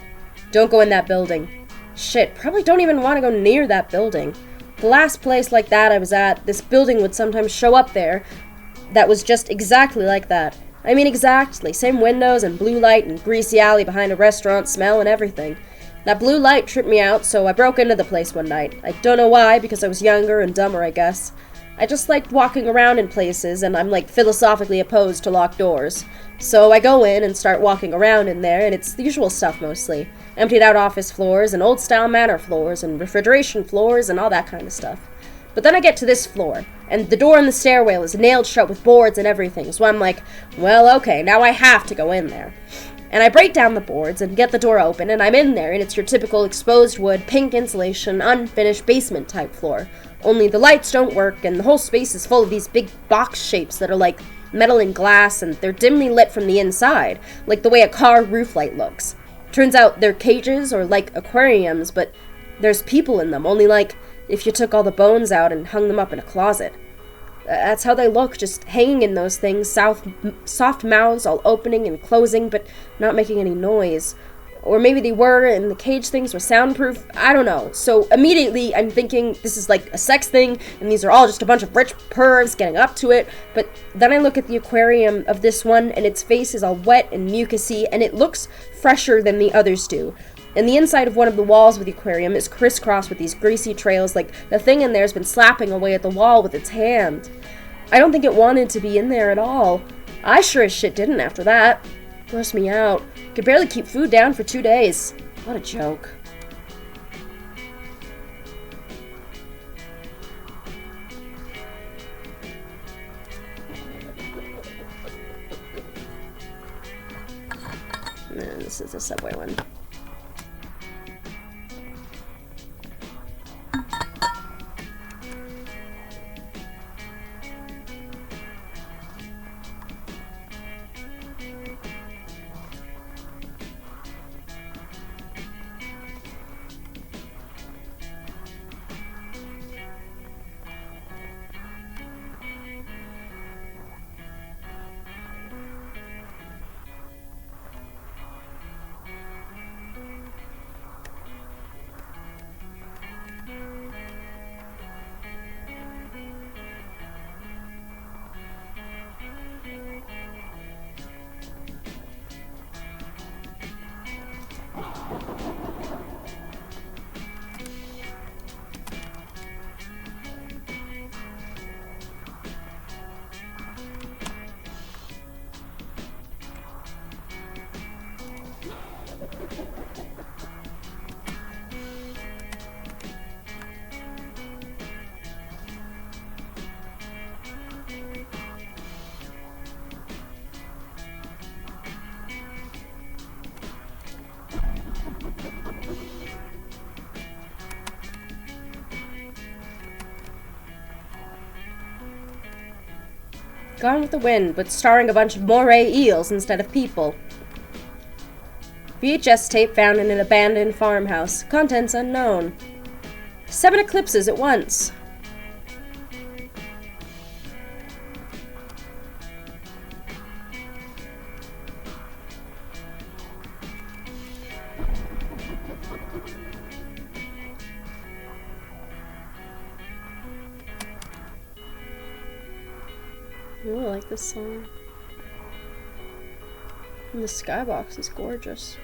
don't go in that building. Shit, probably don't even want to go near that building. The last place like that I was at, this building would sometimes show up there that was just exactly like that. I mean exactly, same windows and blue light and greasy alley behind a restaurant smell and everything. That blue light tripped me out, so I broke into the place one night. I don't know why, because I was younger and dumber, I guess. I just liked walking around in places, and I'm like philosophically opposed to locked doors. So I go in and start walking around in there, and it's the usual stuff mostly. Emptied out office floors, and old-style manor floors, and refrigeration floors, and all that kind of stuff. But then I get to this floor, and the door in the stairwell is nailed shut with boards and everything, so I'm like, well, okay, now I have to go in there. And I break down the boards and get the door open, and I'm in there, and it's your typical exposed wood, pink insulation, unfinished basement type floor. Only the lights don't work, and the whole space is full of these big box shapes that are like metal and glass, and they're dimly lit from the inside, like the way a car roof light looks. Turns out they're cages or like aquariums, but there's people in them, only like if you took all the bones out and hung them up in a closet. That's how they look, just hanging in those things, soft mouths all opening and closing, but not making any noise. Or maybe they were, and the cage things were soundproof. I don't know. So immediately I'm thinking this is like a sex thing, and these are all just a bunch of rich pervs getting up to it. But then I look at the aquarium of this one, and its face is all wet and mucusy, and it looks fresher than the others do. And the inside of one of the walls of the aquarium is crisscrossed with these greasy trails, like the thing in there's been slapping away at the wall with its hand. I don't think it wanted to be in there at all. I sure as shit didn't after that. Grossed me out. Could barely keep food down for 2 days. What a joke. And this is the Subway one. Gone with the Wind, but starring a bunch of moray eels instead of people. VHS tape found in an abandoned farmhouse. Contents unknown. 7 eclipses at once. I really like this song. And the skybox is gorgeous.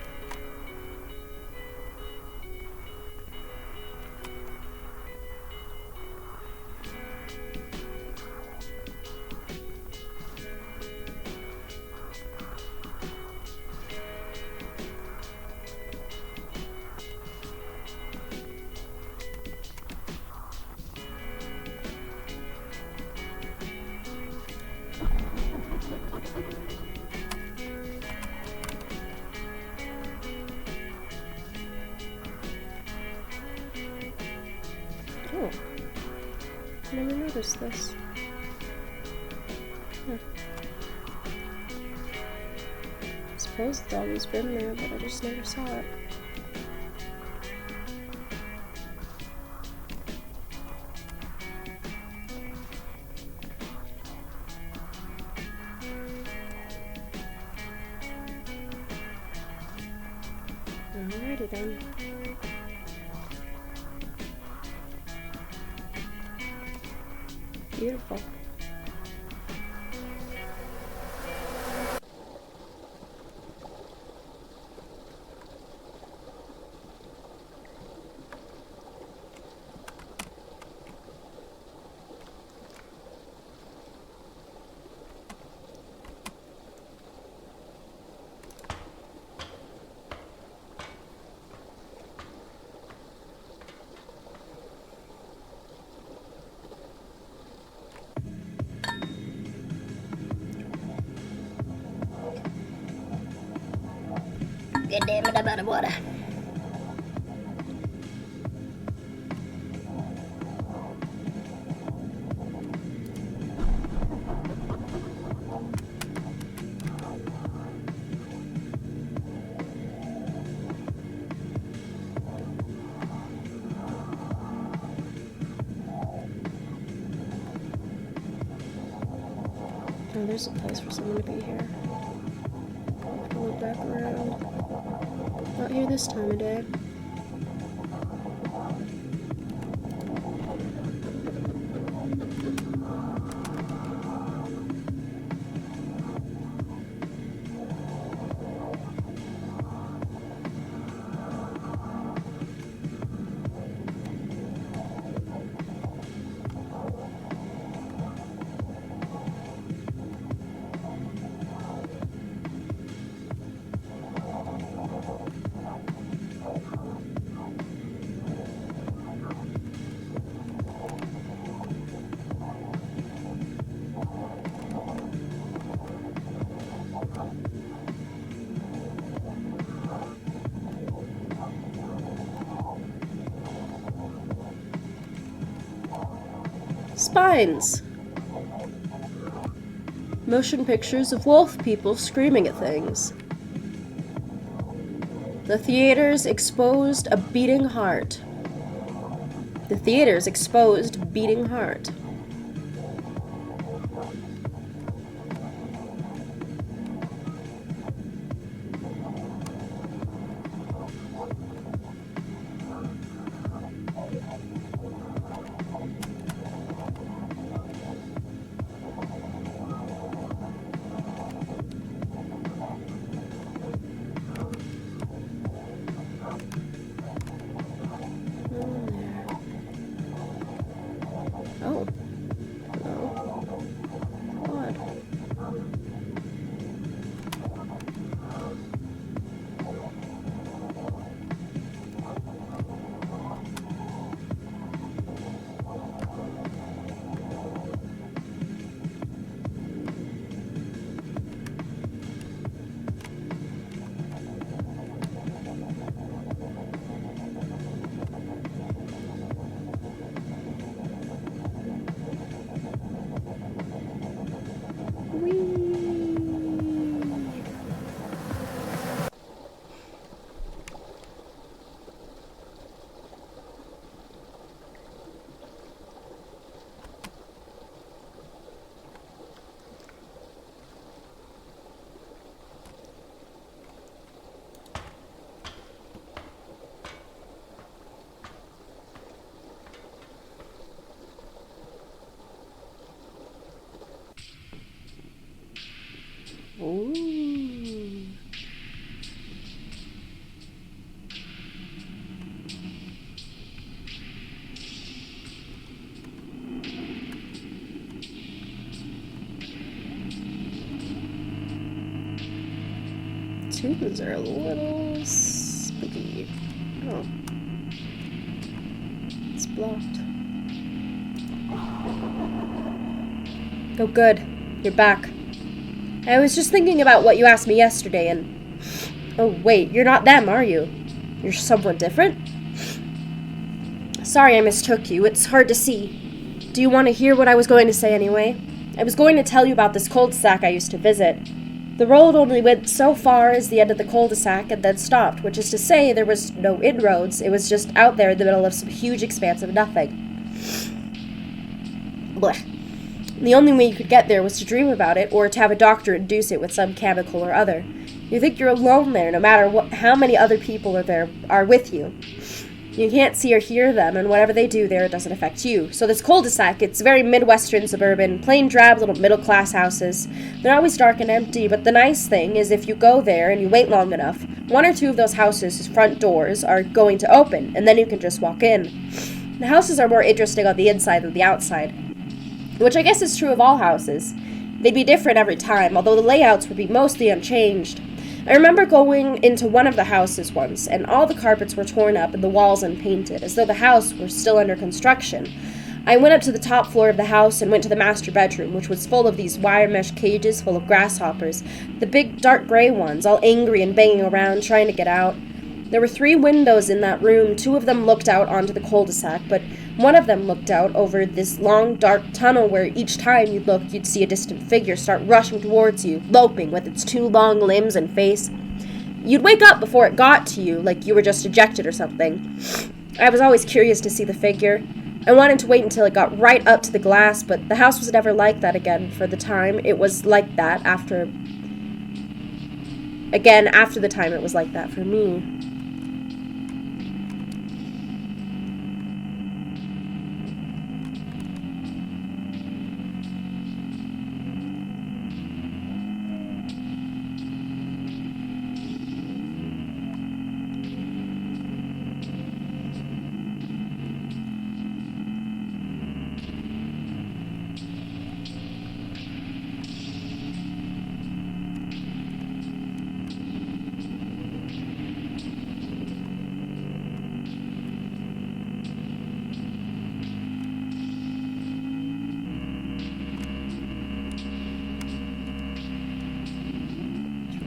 Oh, I never noticed this. Huh. I suppose it's always been there, but I just never saw it. Alrighty then. Beautiful. God damn it, I'm out of water. Oh, there's a place for someone to be here. I'll look back around. Not here this time of day. Spines! Motion pictures of wolf people screaming at things. The theaters exposed a beating heart. The theaters exposed beating heart. Oh. tunes are a little spooky. Oh. It's blocked. Oh, good. You're back. I was just thinking about what you asked me yesterday and... Oh, wait, you're not them, are you? You're someone different? Sorry I mistook you. It's hard to see. Do you want to hear what I was going to say anyway? I was going to tell you about this cul-de-sac I used to visit. The road only went so far as the end of the cul-de-sac and then stopped, which is to say there was no inroads. It was just out there in the middle of some huge expanse of nothing. Blech. The only way you could get there was to dream about it, or to have a doctor induce it with some chemical or other. You think you're alone there, no matter how many other people are with you. You can't see or hear them, and whatever they do there, it doesn't affect you. So this cul-de-sac, it's very Midwestern suburban, plain drab little middle-class houses. They're always dark and empty, but the nice thing is if you go there and you wait long enough, one or two of those houses' front doors are going to open, and then you can just walk in. The houses are more interesting on the inside than the outside, which I guess is true of all houses. They'd be different every time, although the layouts would be mostly unchanged. I remember going into one of the houses once, and all the carpets were torn up and the walls unpainted, as though the house were still under construction. I went up to the top floor of the house and went to the master bedroom, which was full of these wire mesh cages full of grasshoppers, the big dark gray ones, all angry and banging around, trying to get out. There were 3 windows in that room. 2 of them looked out onto the cul-de-sac, but one of them looked out over this long, dark tunnel where each time you looked, you'd see a distant figure start rushing towards you, loping with its 2 long limbs and face. You'd wake up before it got to you, like you were just ejected or something. I was always curious to see the figure. I wanted to wait until it got right up to the glass, but the house was never like that again for the time. It was like that after the time it was like that for me.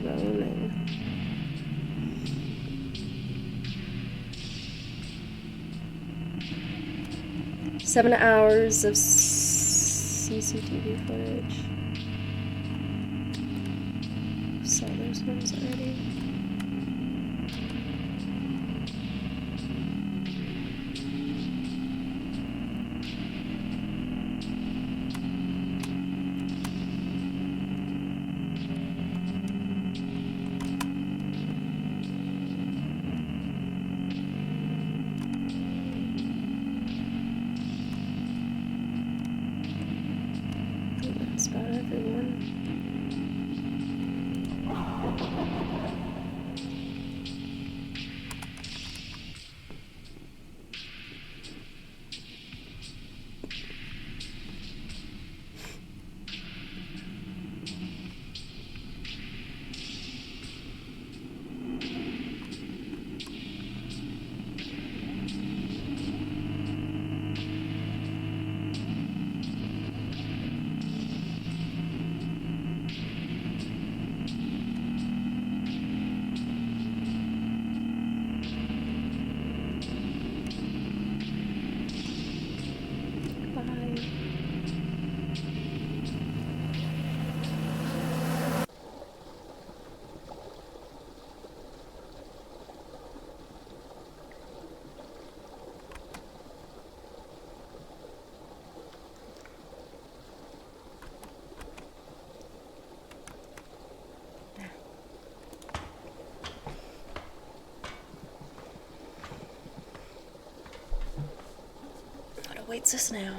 Rolling. 7 hours of CCTV footage. Saw those ones already. That's about everyone. What awaits us now?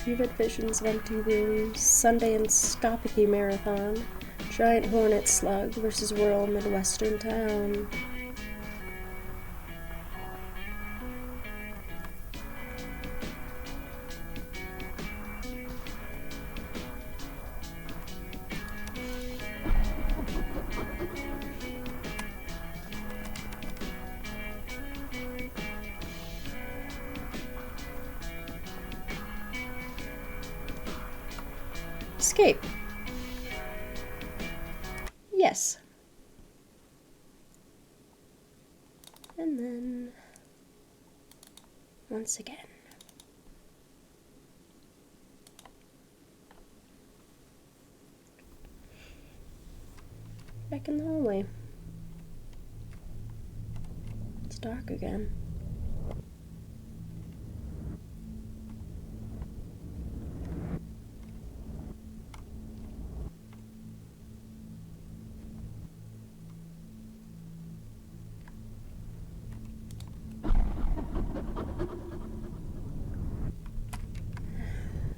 Vivid visions of empty rooms, Sunday endoscopy marathon, giant hornet slug versus rural midwestern town. Escape. Yes. And then, once again. Back in the hallway. It's dark again.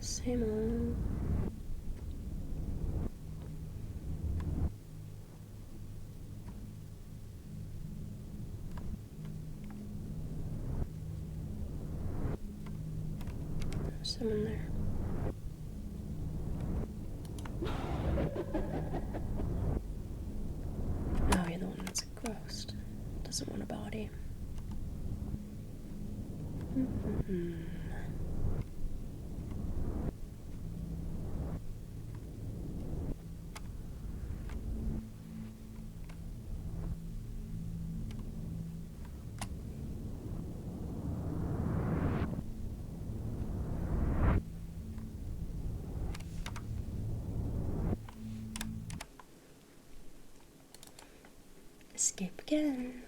Same old. There's someone there. Oh, you're the one that's a ghost. Doesn't want a body. Escape again.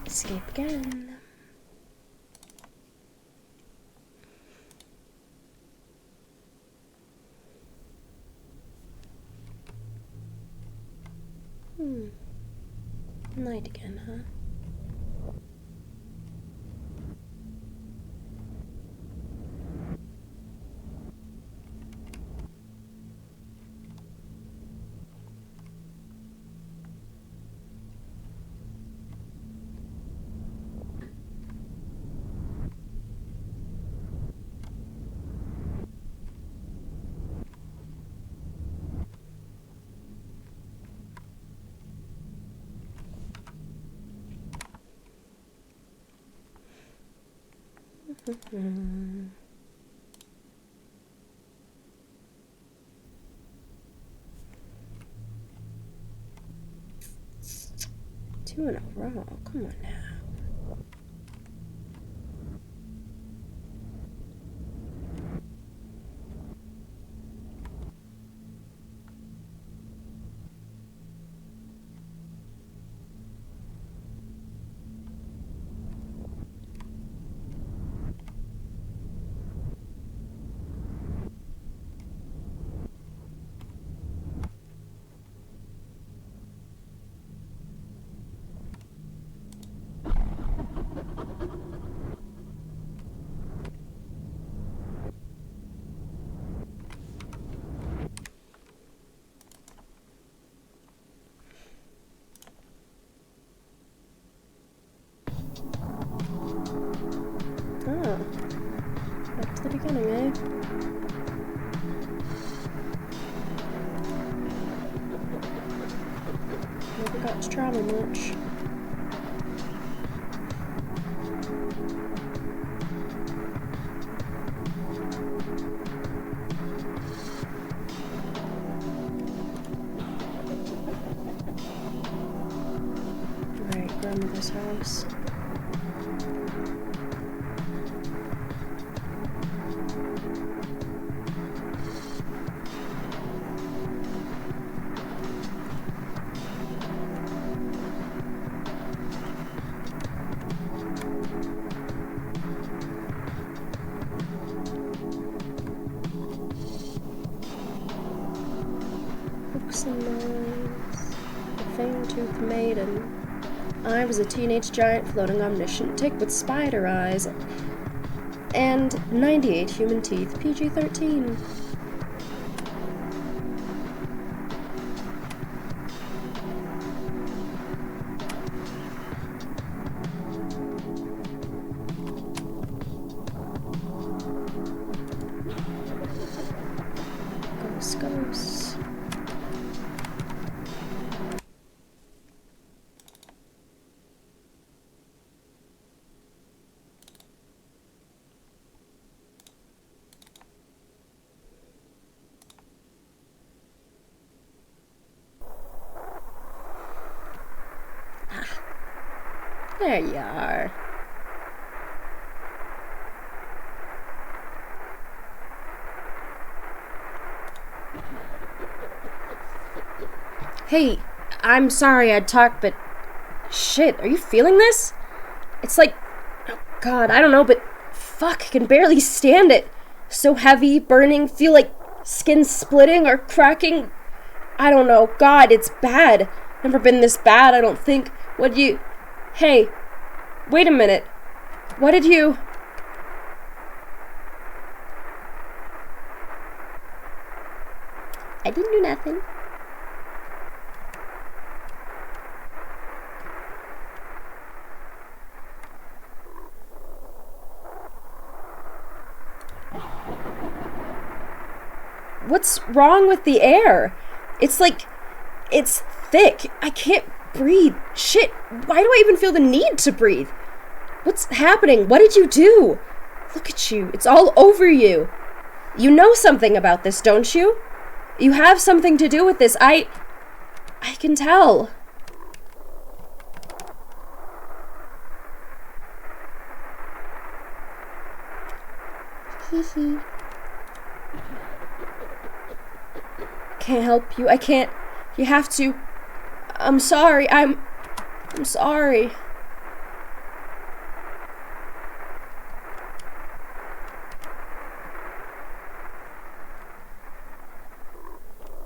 Escape again. Night again, huh? Two in a row. Come on now. Oh, back to the beginning, eh? Never got to travel much. grandmother's house. Books and noise. The fang-toothed maiden. I was a teenage giant floating omniscient tick with spider eyes. And 98 human teeth, PG-13. Ghosts. There you are. Hey, I'm sorry I'd talk, but shit, are you feeling this? It's like, oh god, I don't know, but fuck, I can barely stand it. So heavy, burning, feel like skin splitting or cracking. I don't know, god, it's bad. Never been this bad, I don't think. Hey, wait a minute. What did you... I didn't do nothing. What's wrong with the air? It's like, it's thick. I can't breathe. Shit, why do I even feel the need to breathe? What's happening? What did you do? Look at you. It's all over you. You know something about this, don't you? You have something to do with this. I can tell. Hee hee. Can't help you. I can't. You have to. I'm sorry. I'm sorry.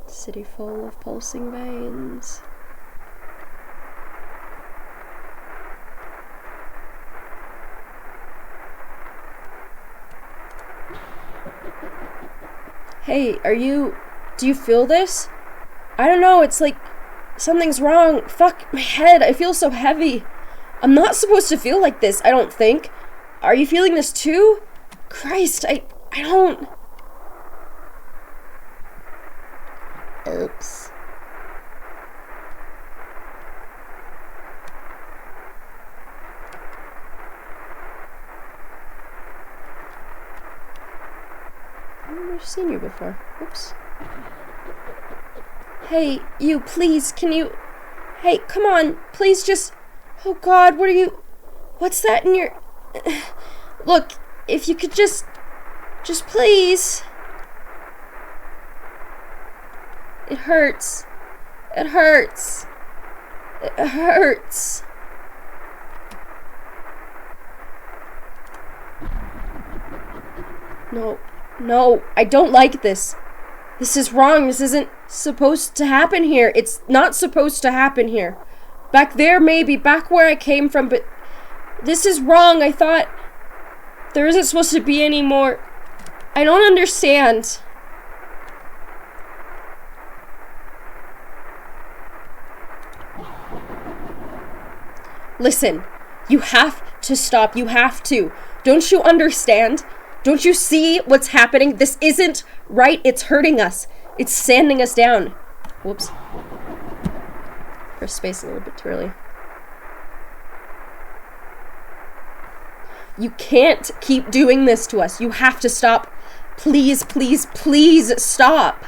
City full of pulsing veins. Hey, do you feel this? I don't know, it's like something's wrong. Fuck, my head, I feel so heavy. I'm not supposed to feel like this, I don't think. Are you feeling this too? Christ, I don't... Oops. I've never seen you before. Oops. Hey, you, please, can you... Hey, come on, please just... Oh god, what are you... What's that in your... Look, if you could just please... It hurts. It hurts. It hurts. No, I don't like this. This is wrong. This isn't supposed to happen here. It's not supposed to happen here. Back there, maybe. Back where I came from, but this is wrong. I thought there isn't supposed to be any more. I don't understand. Listen, you have to stop. You have to. Don't you understand? Don't you see what's happening? This isn't right. It's hurting us. It's sanding us down. Whoops. Press space a little bit too early. You can't keep doing this to us. You have to stop. Please, please, please stop.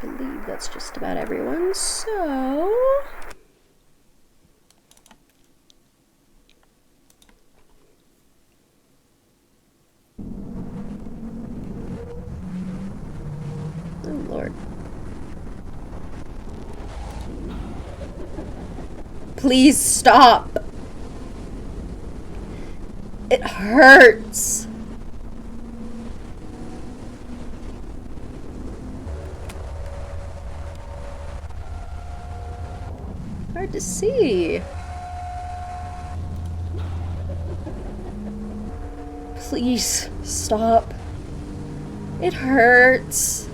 I believe that's just about everyone, so... Oh, Lord. Please stop! It hurts! Hard to see. Please stop. It hurts.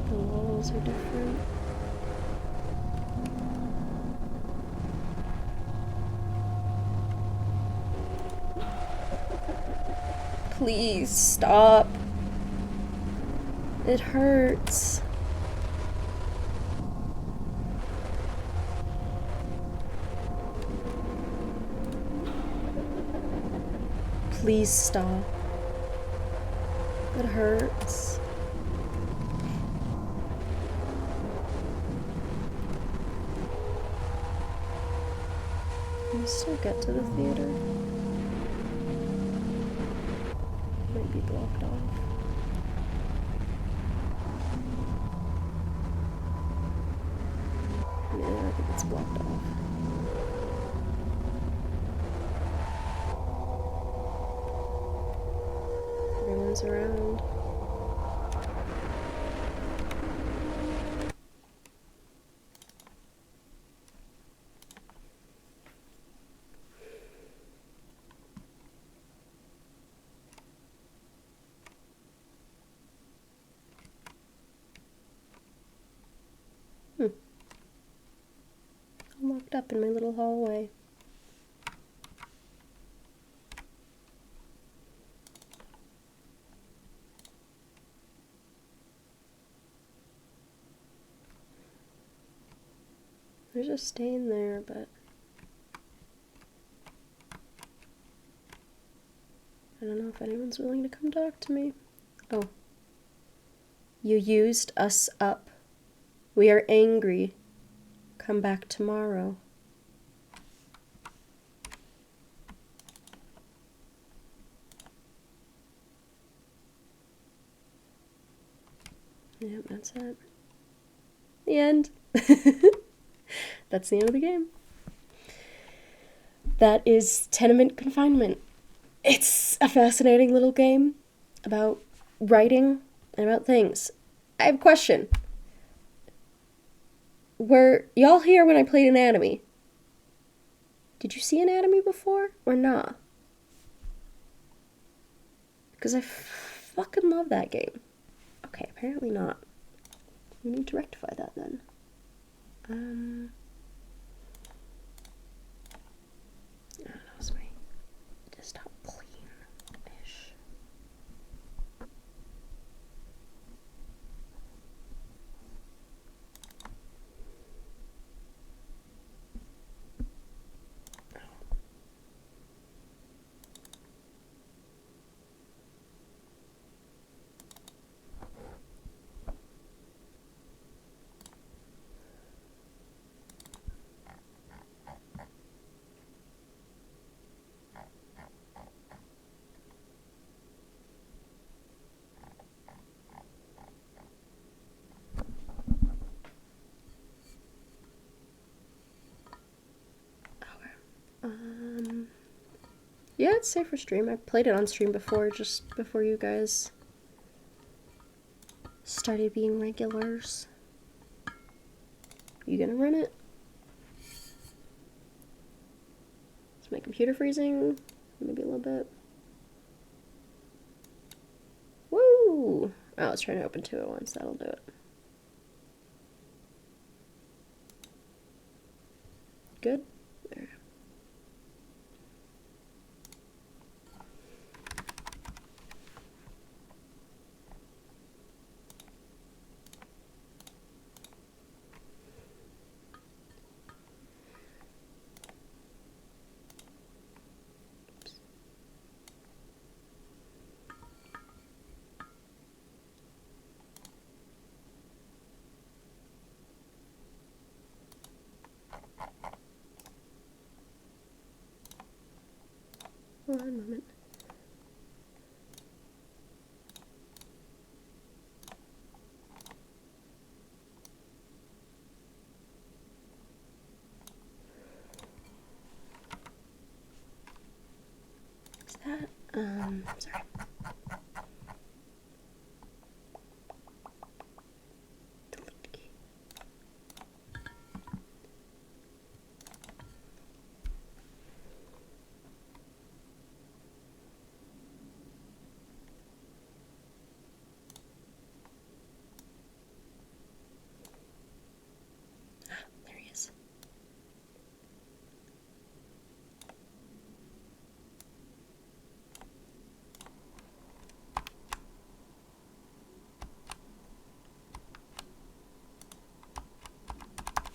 The walls are different. Please stop. It hurts. Please stop. It hurts. Can you still get to the theater? Might be blocked off. Yeah, I think it's blocked off. Everyone's around. I'm locked up in my little hallway. They're just staying there, but I don't know if anyone's willing to come talk to me. Oh. You used us up. We are angry. Come back tomorrow. Yep, that's it. The end. That's the end of the game. That is Tenement Confinement. It's a fascinating little game about writing and about things. I have a question. Were y'all here when I played Anatomy? Did you see Anatomy before or not? Because I fucking love that game. Okay, apparently not. We need to rectify that then. Oh, that was my desktop clean-ish. Yeah, it's safe for stream. I played it on stream before, just before you guys started being regulars. You gonna run it? Is my computer freezing? Maybe a little bit. Woo! Oh, I was trying to open two at once. That'll do it. Good? There. that. Sorry. Delete key. Ah, there he is.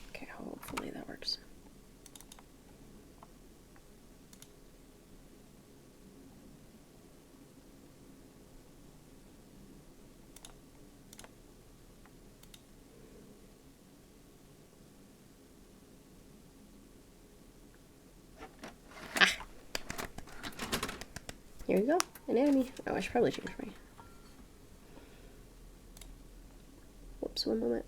Okay, hopefully that works. Here we go, an enemy. Oh, I should probably change my... Whoops, one moment.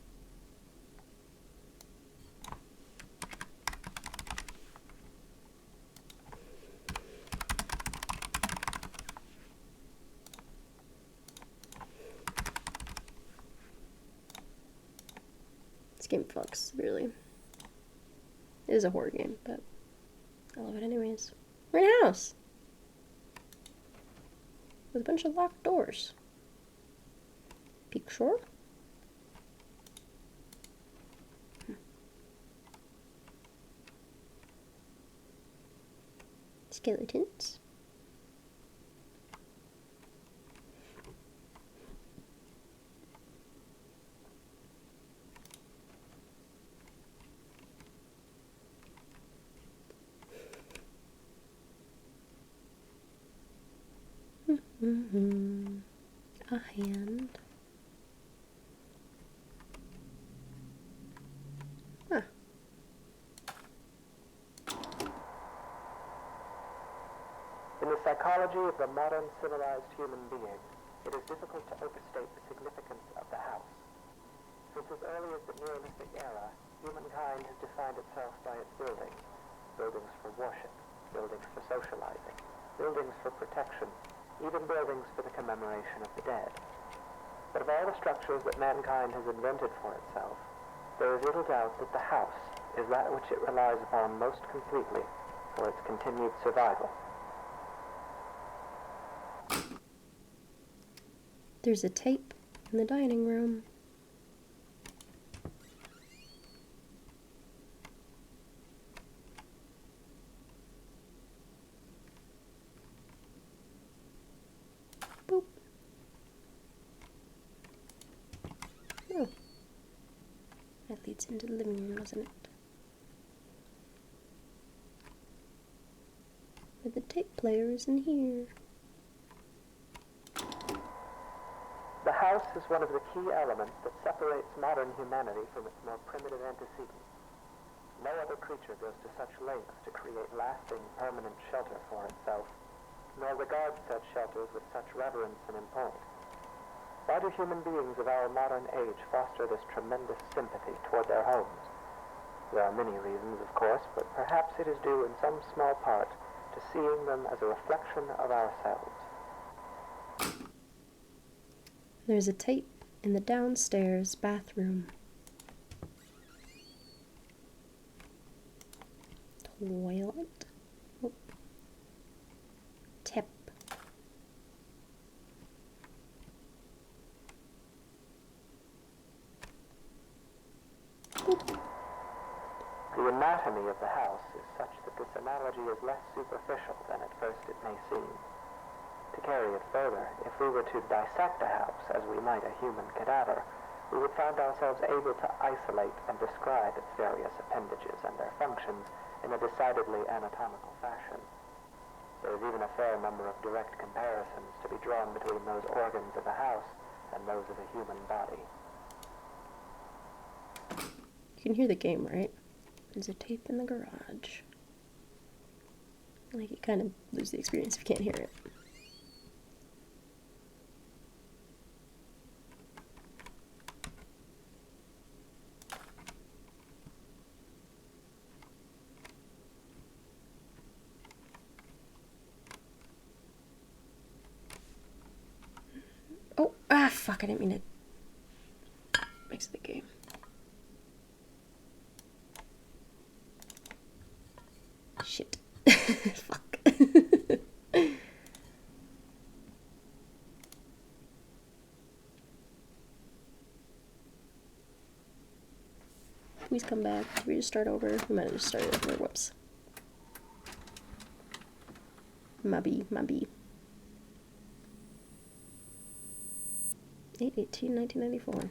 This game fucks severely. It is a horror game, but I love it anyways. We're in a house with a bunch of locked doors. Picture? Skeletons. A hand. Huh. In the psychology of the modern civilized human being, it is difficult to overstate the significance of the house. Since as early as the Neolithic era, humankind has defined itself by its buildings. Buildings for worship, buildings for socializing, buildings for protection, even buildings for the commemoration of the dead. But of all the structures that mankind has invented for itself, there is little doubt that the house is that which it relies upon most completely for its continued survival. There's a tape in the dining room. Boop. Oh. That leads into the living room, doesn't it? But the tape player is in here. The house is one of the key elements that separates modern humanity from its more primitive antecedents. No other creature goes to such lengths to create lasting, permanent shelter for itself, nor regards such shelters with such reverence and importance. Why do human beings of our modern age foster this tremendous sympathy toward their homes? There are many reasons, of course, but perhaps it is due in some small part to seeing them as a reflection of ourselves. There's a tape in the downstairs bathroom. Toilet. Oh. Tip. Boop. The anatomy of the house is such that this analogy is less superficial than at first it may seem. To carry it further, if we were to dissect a house as we might a human cadaver, we would find ourselves able to isolate and describe its various appendages and their functions in a decidedly anatomical fashion. There is even a fair number of direct comparisons to be drawn between those organs of a house and those of a human body. You can hear the game, right? There's a tape in the garage. Like, you kind of lose the experience if you can't hear it. fuck, I didn't mean to mix the game. Shit. Fuck. Please come back. Did we just start over? We might have just started over. Whoops. My B. 8/18/1994.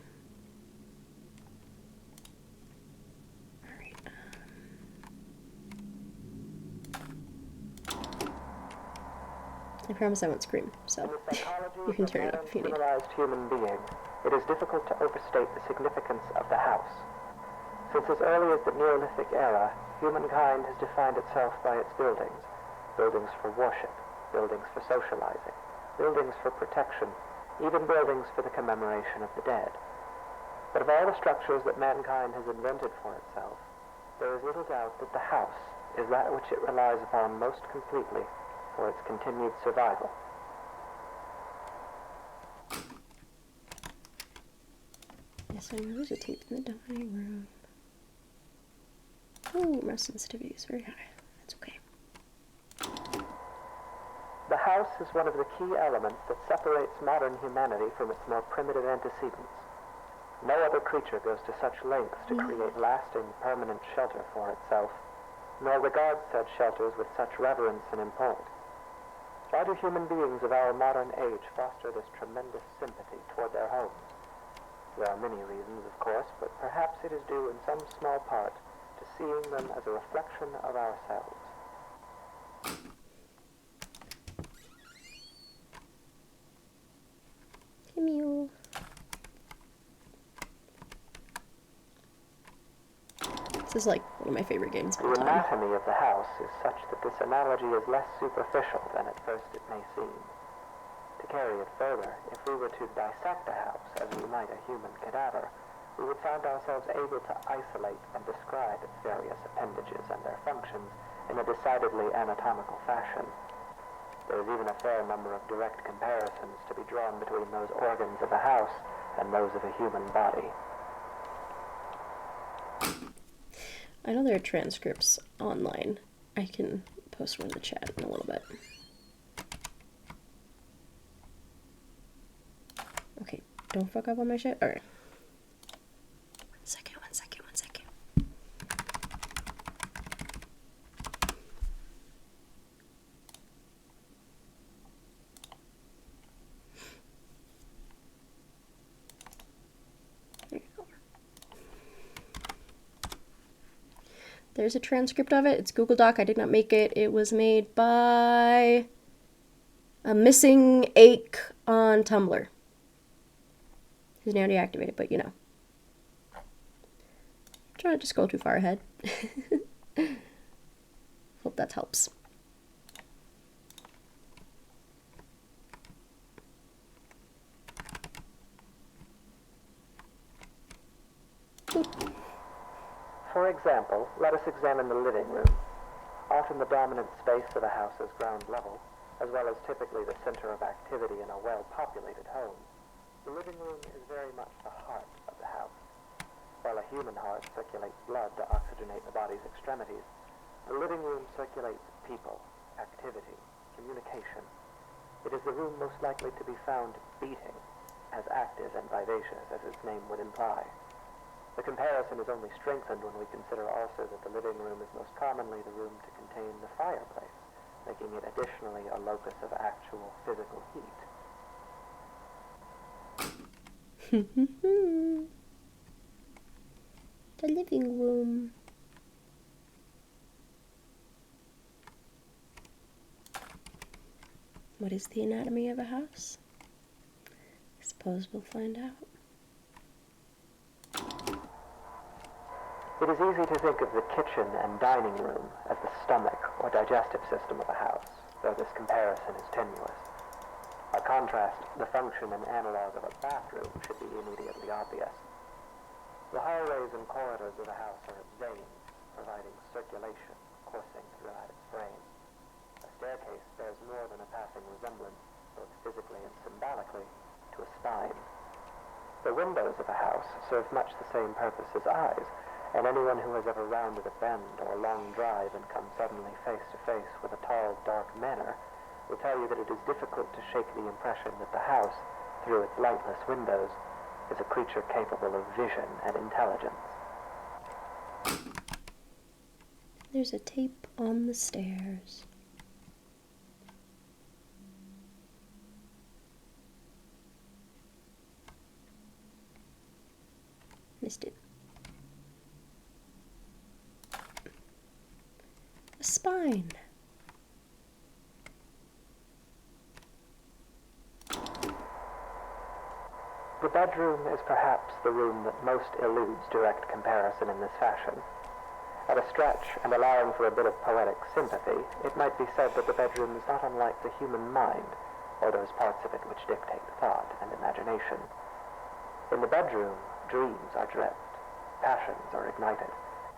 Alright. I promise I won't scream, so you can turn it up if you need. Civilized human being, it is difficult to overstate the significance of the house. Since as early as the Neolithic era, humankind has defined itself by its buildings. Buildings for worship, buildings for socializing, buildings for protection, even buildings for the commemoration of the dead. But of all the structures that mankind has invented for itself, there is little doubt that the house is that which it relies upon most completely for its continued survival. Yes, I know there's a tape in the dining room. Oh, my sensitivity is very high. That's okay. The house is one of the key elements that separates modern humanity from its more primitive antecedents. No other creature goes to such lengths to create lasting, permanent shelter for itself, nor regards such shelters with such reverence and import. Why do human beings of our modern age foster this tremendous sympathy toward their homes? There are many reasons, of course, but perhaps it is due in some small part to seeing them as a reflection of ourselves. Mew. This is like one of my favorite games of all The time. anatomy of the house is such that this analogy is less superficial than at first it may seem. To carry it further, if we were to dissect a house as we might a human cadaver, we would find ourselves able to isolate and describe its various appendages and their functions in a decidedly anatomical fashion. There is even a fair number of direct comparisons to be drawn between those organs of a house and those of a human body. I know there are transcripts online. I can post one in the chat in a little bit. Okay, don't fuck up on my shit. Alright. One second. There you go. There's a transcript of it. It's Google Doc. I did not make it. It was made by a missing ache on Tumblr. He's now deactivated, but you know. Try to just go too far ahead. Hope that helps. For example, let us examine the living room. Often the dominant space of a house's ground level, as well as typically the center of activity in a well-populated home. The living room is very much the heart of the house. While a human heart circulates blood to oxygenate the body's extremities, the living room circulates people, activity, communication. It is the room most likely to be found beating, as active and vivacious as its name would imply. The comparison is only strengthened when we consider also that the living room is most commonly the room to contain the fireplace, making it additionally a locus of actual physical heat. The living room. What is the anatomy of a house? I suppose we'll find out. It is easy to think of the kitchen and dining room as the stomach or digestive system of a house, though this comparison is tenuous. By contrast, the function and analog of a bathroom should be immediately obvious. The hallways and corridors of a house are its veins, providing circulation coursing throughout its frame. A staircase bears more than a passing resemblance, both physically and symbolically, to a spine. The windows of a house serve much the same purpose as eyes, and anyone who has ever rounded a bend or a long drive and come suddenly face to face with a tall, dark manor will tell you that it is difficult to shake the impression that the house, through its lightless windows, is a creature capable of vision and intelligence. There's a tape on the stairs. Missed it. A spine. The bedroom is perhaps the room that most eludes direct comparison in this fashion. At a stretch, and allowing for a bit of poetic sympathy, it might be said that the bedroom is not unlike the human mind, or those parts of it which dictate thought and imagination. In the bedroom, dreams are dreamt, passions are ignited,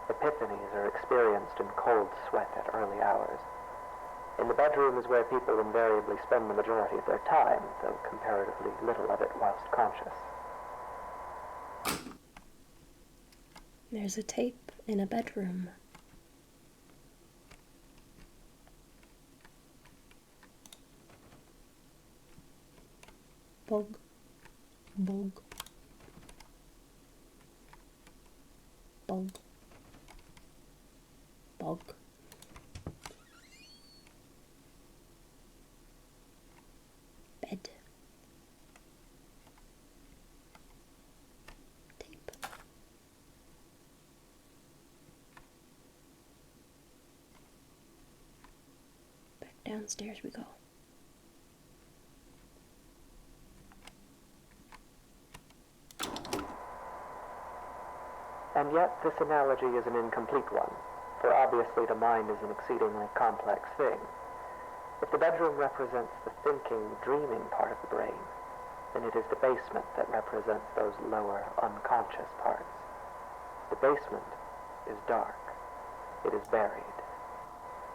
epiphanies are experienced in cold sweat at early hours. In the bedroom is where people invariably spend the majority of their time, though comparatively little of it whilst conscious. There's a tape in a bedroom. Bog. Bog. Bog. Bog. Bed. Tape. Back downstairs we go. And yet this analogy is an incomplete one, for obviously the mind is an exceedingly complex thing. If the bedroom represents the thinking, dreaming part of the brain, then it is the basement that represents those lower, unconscious parts. The basement is dark. It is buried.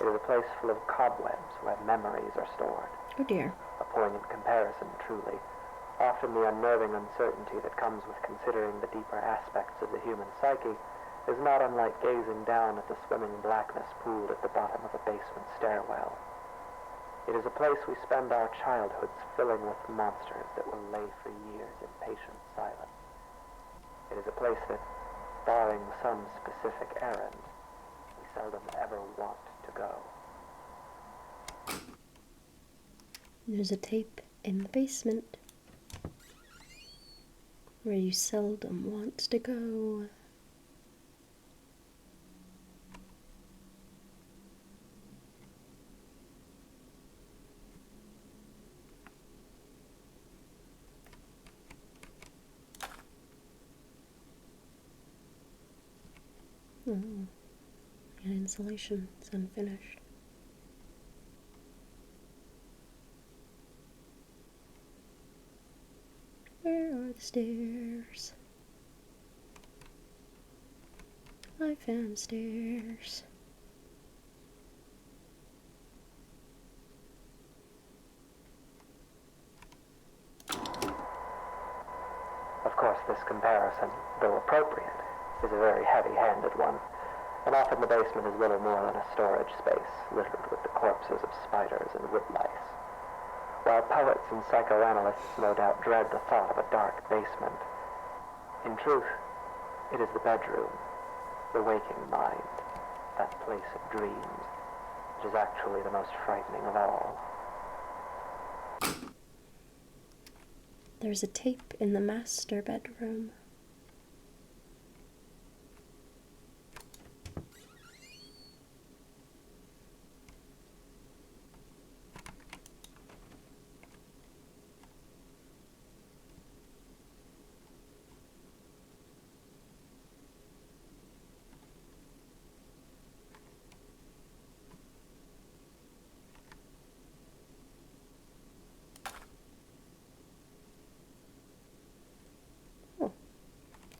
It is a place full of cobwebs where memories are stored. Oh dear. A poignant comparison, truly. Often the unnerving uncertainty that comes with considering the deeper aspects of the human psyche is not unlike gazing down at the swimming blackness pooled at the bottom of a basement stairwell. It is a place we spend our childhoods filling with monsters that will lay for years in patient silence. It is a place that, barring some specific errand, we seldom ever want to go. There's a tape in the basement where you seldom want to go. Oh, and insulation is unfinished. Where are the stairs? I found stairs. Of course, this comparison, though appropriate, is a very heavy-handed one, and often the basement is little more than a storage space littered with the corpses of spiders and woodlice. While poets and psychoanalysts no doubt dread the thought of a dark basement, in truth, it is the bedroom, the waking mind, that place of dreams, that is actually the most frightening of all. There's a tape in the master bedroom.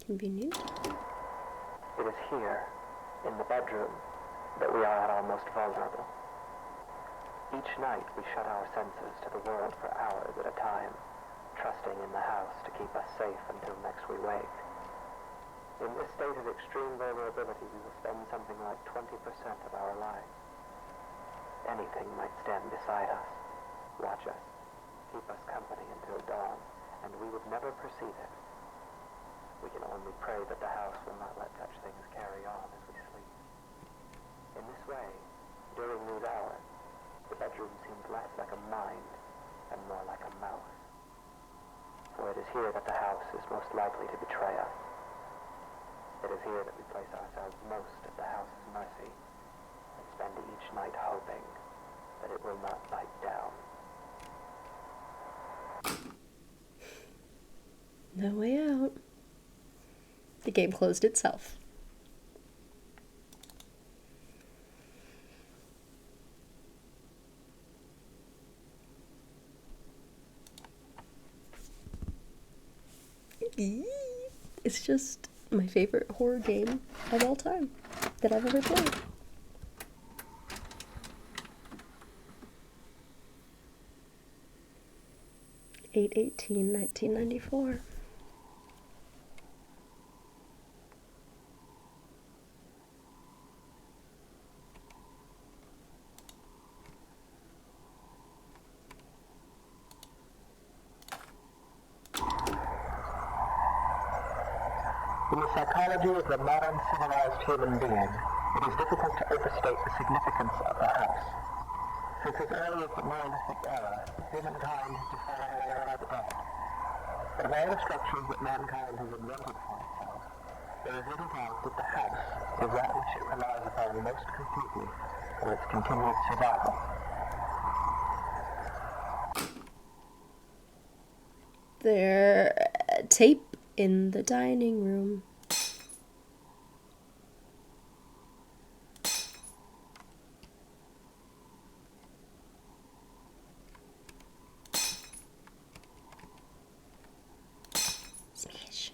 Convenient. It is here, in the bedroom, that we are at our most vulnerable. Each night we shut our senses to the world for hours at a time, trusting in the house to keep us safe until next we wake. In this state of extreme vulnerability, we will spend something like 20% of our lives. Anything might stand beside us, watch us, keep us company until dawn, and we would never perceive it. We can only pray that the house will not let such things carry on as we sleep. In this way, during these hours, the bedroom seems less like a mind and more like a mouth. For it is here that the house is most likely to betray us. It is here that we place ourselves most at the house's mercy and spend each night hoping that it will not bite down. No way out. The game closed itself. It's just my favorite horror game of all time that I've ever played. Eight 1994. In the psychology of the modern civilized human being, it is difficult to overstate the significance of the house. Since as early as the Neolithic era, humankind has defined their habitat. But of all the structures that mankind has invented for itself, there is little doubt that the house is that which it relies upon most completely for its continued survival. Their tape in the dining room. Smash.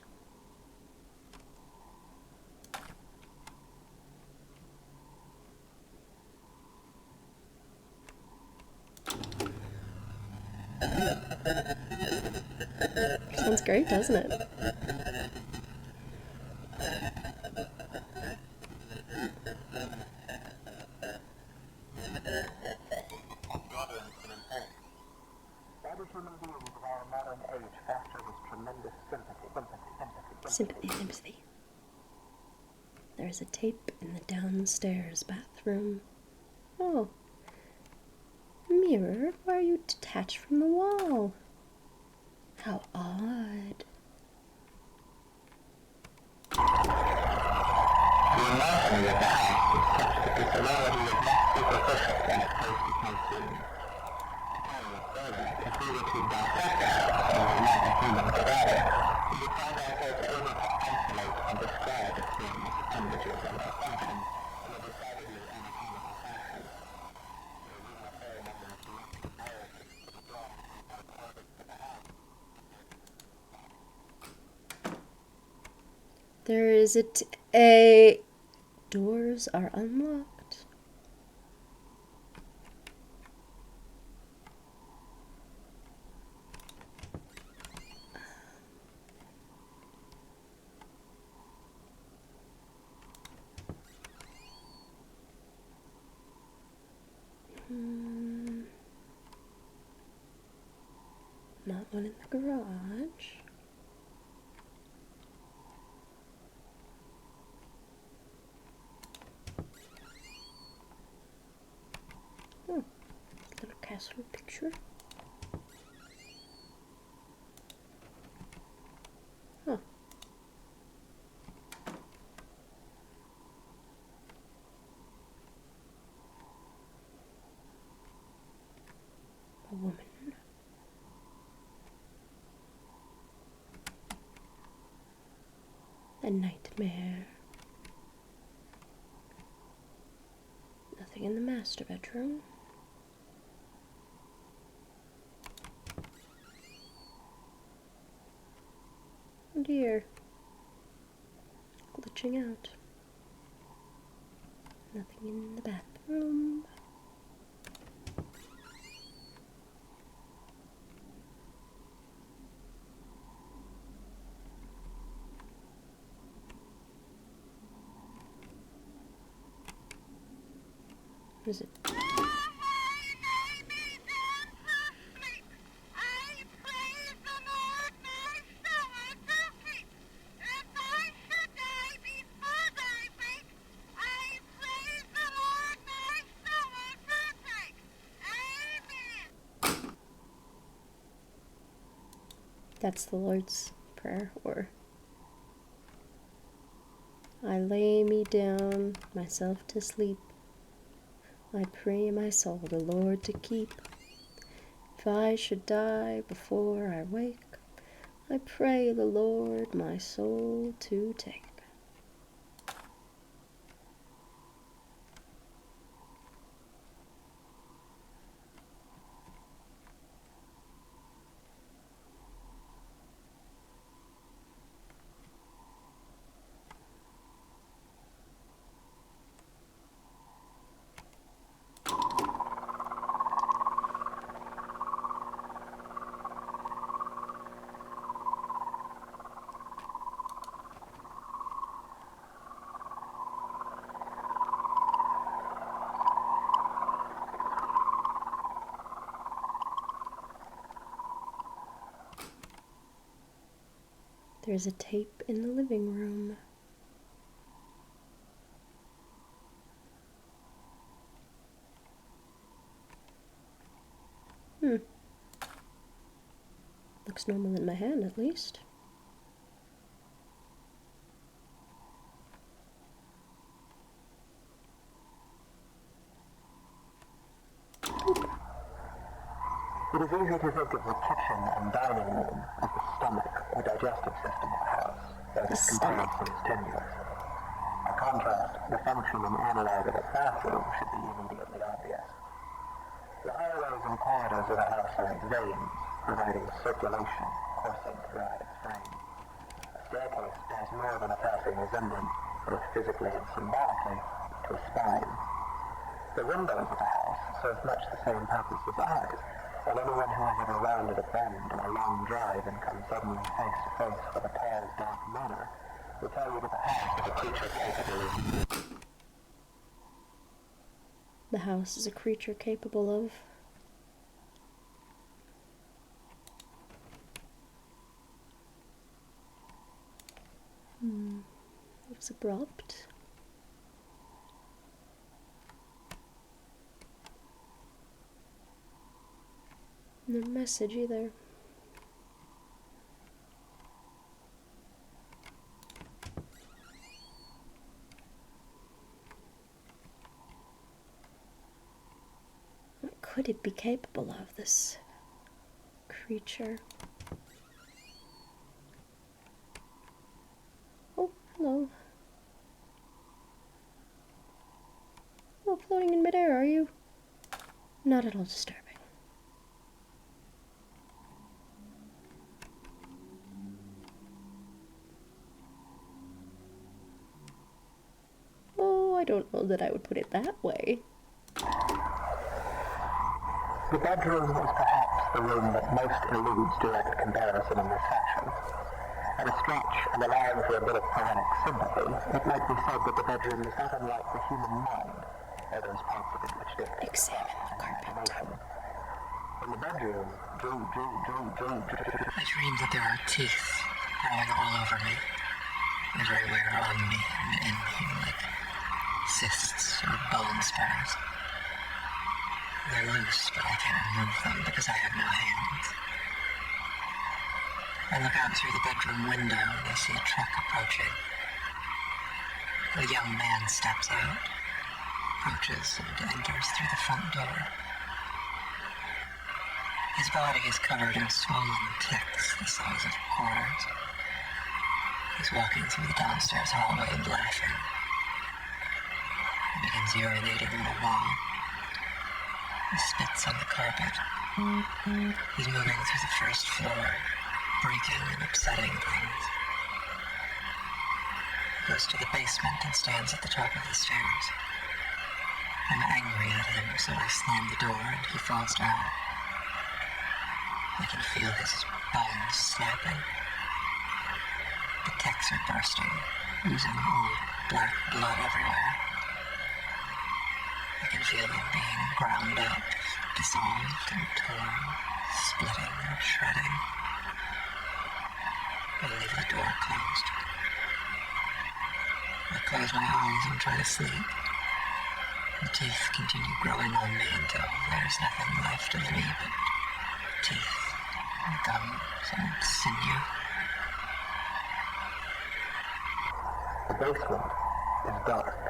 Sounds great, doesn't it? Sympathy. There's a tape in the downstairs bathroom. Oh. Mirror, why are you detached from the wall? How odd. There is a doors are unlocked. Not one in the garage. Oh, little castle picture. Huh. A woman. A nightmare. Nothing in the master bedroom. Oh dear. Glitching out. Nothing in the bathroom. What is it? That's the Lord's Prayer, or I lay me down, myself to sleep. I pray my soul the Lord to keep. If I should die before I wake, I pray the Lord my soul to take. There's a tape in the living room. Looks normal in my hand, at least. It is easy to think of the kitchen and dining room as the stomach or digestive system of the house, though this comparison is tenuous. By contrast, the function and analog of a bathroom should be immediately obvious. The hallways and corridors of the house are like veins, providing circulation coursing throughout its frame. A staircase bears more than a passing resemblance, both physically and symbolically, to a spine. The windows of the house serve much the same purpose as eyes, and anyone who has ever rounded a bend on a long drive and come suddenly face to face with a pale, dark manor will tell you that the house is a creature capable of... The house is a creature capable of... It was abrupt. No message either. What could it be capable of, this creature? Oh, hello. Oh, floating in midair, are you? Not at all disturbing. I don't know that I would put it that way. The bedroom is perhaps the room that most eludes direct comparison in this fashion. At a stretch, and allowing for a bit of poetic sympathy, it might be said that the bedroom is not unlike the human mind, or those parts of it which dictate Examine the carpet. In the bedroom, I dream that there are teeth growing all over me, everywhere on me and in me, like cysts or bone spurs. They're loose, but I can't remove them because I have no hands. I look out through the bedroom window and I see a truck approaching. A young man steps out, approaches, and enters through the front door. His body is covered in swollen ticks the size of quarters. He's walking through the downstairs hallway and laughing. He begins urinating on the wall. He spits on the carpet. He's moving through the first floor, breaking and upsetting things. He goes to the basement and stands at the top of the stairs. I'm angry at him, so I slam the door and he falls down. I can feel his bones snapping. The ticks are bursting, oozing old black blood everywhere. I can feel them being ground up, dissolved and torn, splitting and shredding. I leave the door closed. I close my eyes and try to sleep. The teeth continue growing on me until there's nothing left of me but teeth and gums and sinew. The basement is dark.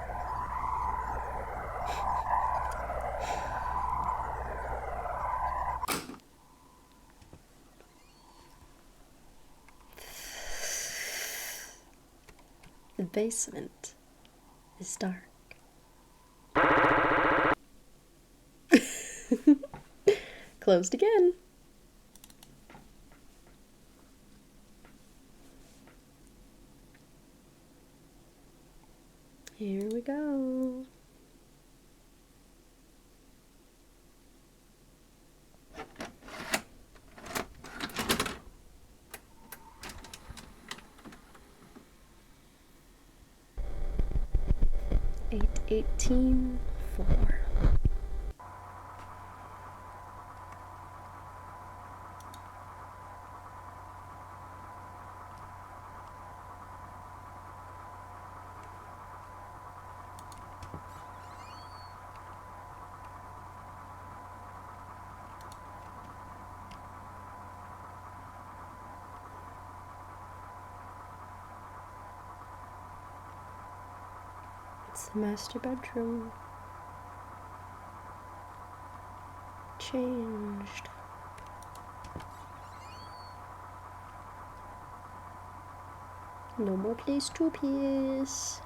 The basement is dark. Closed again. Here we go. Eight 18:4. It's the master bedroom. Changed. No more place to piss.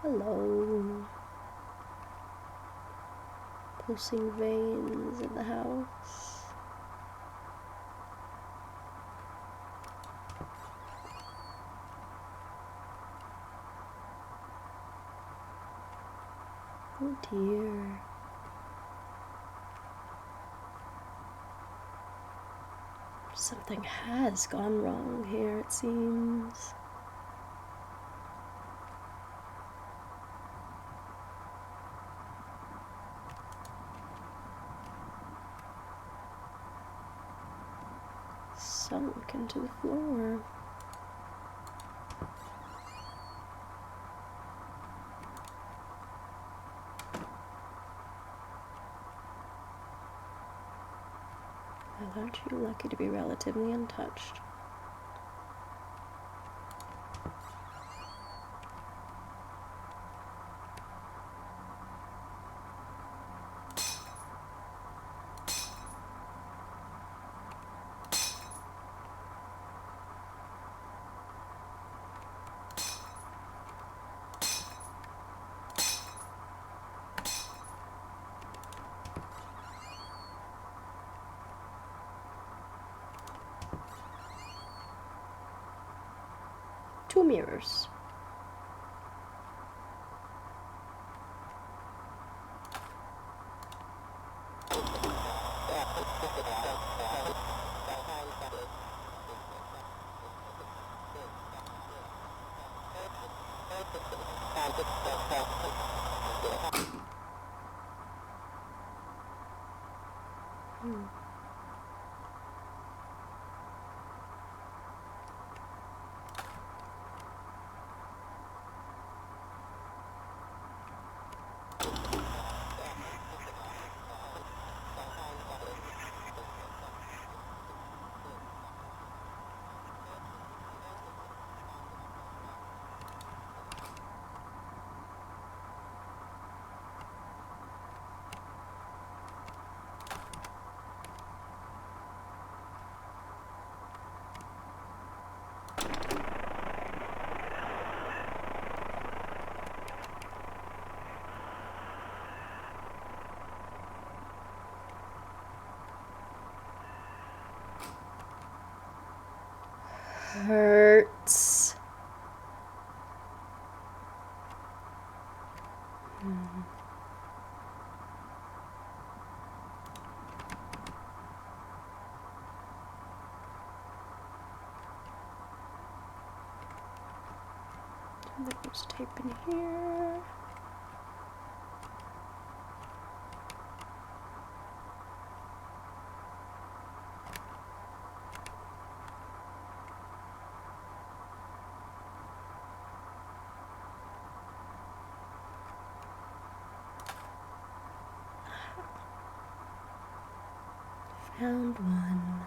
Hello. Pulsing veins in the house. Oh dear. Something has gone wrong here, it seems. Sunk into the floor. Well, aren't you lucky to be relatively untouched? Two mirrors. Hurts. There's tape in here. Found one.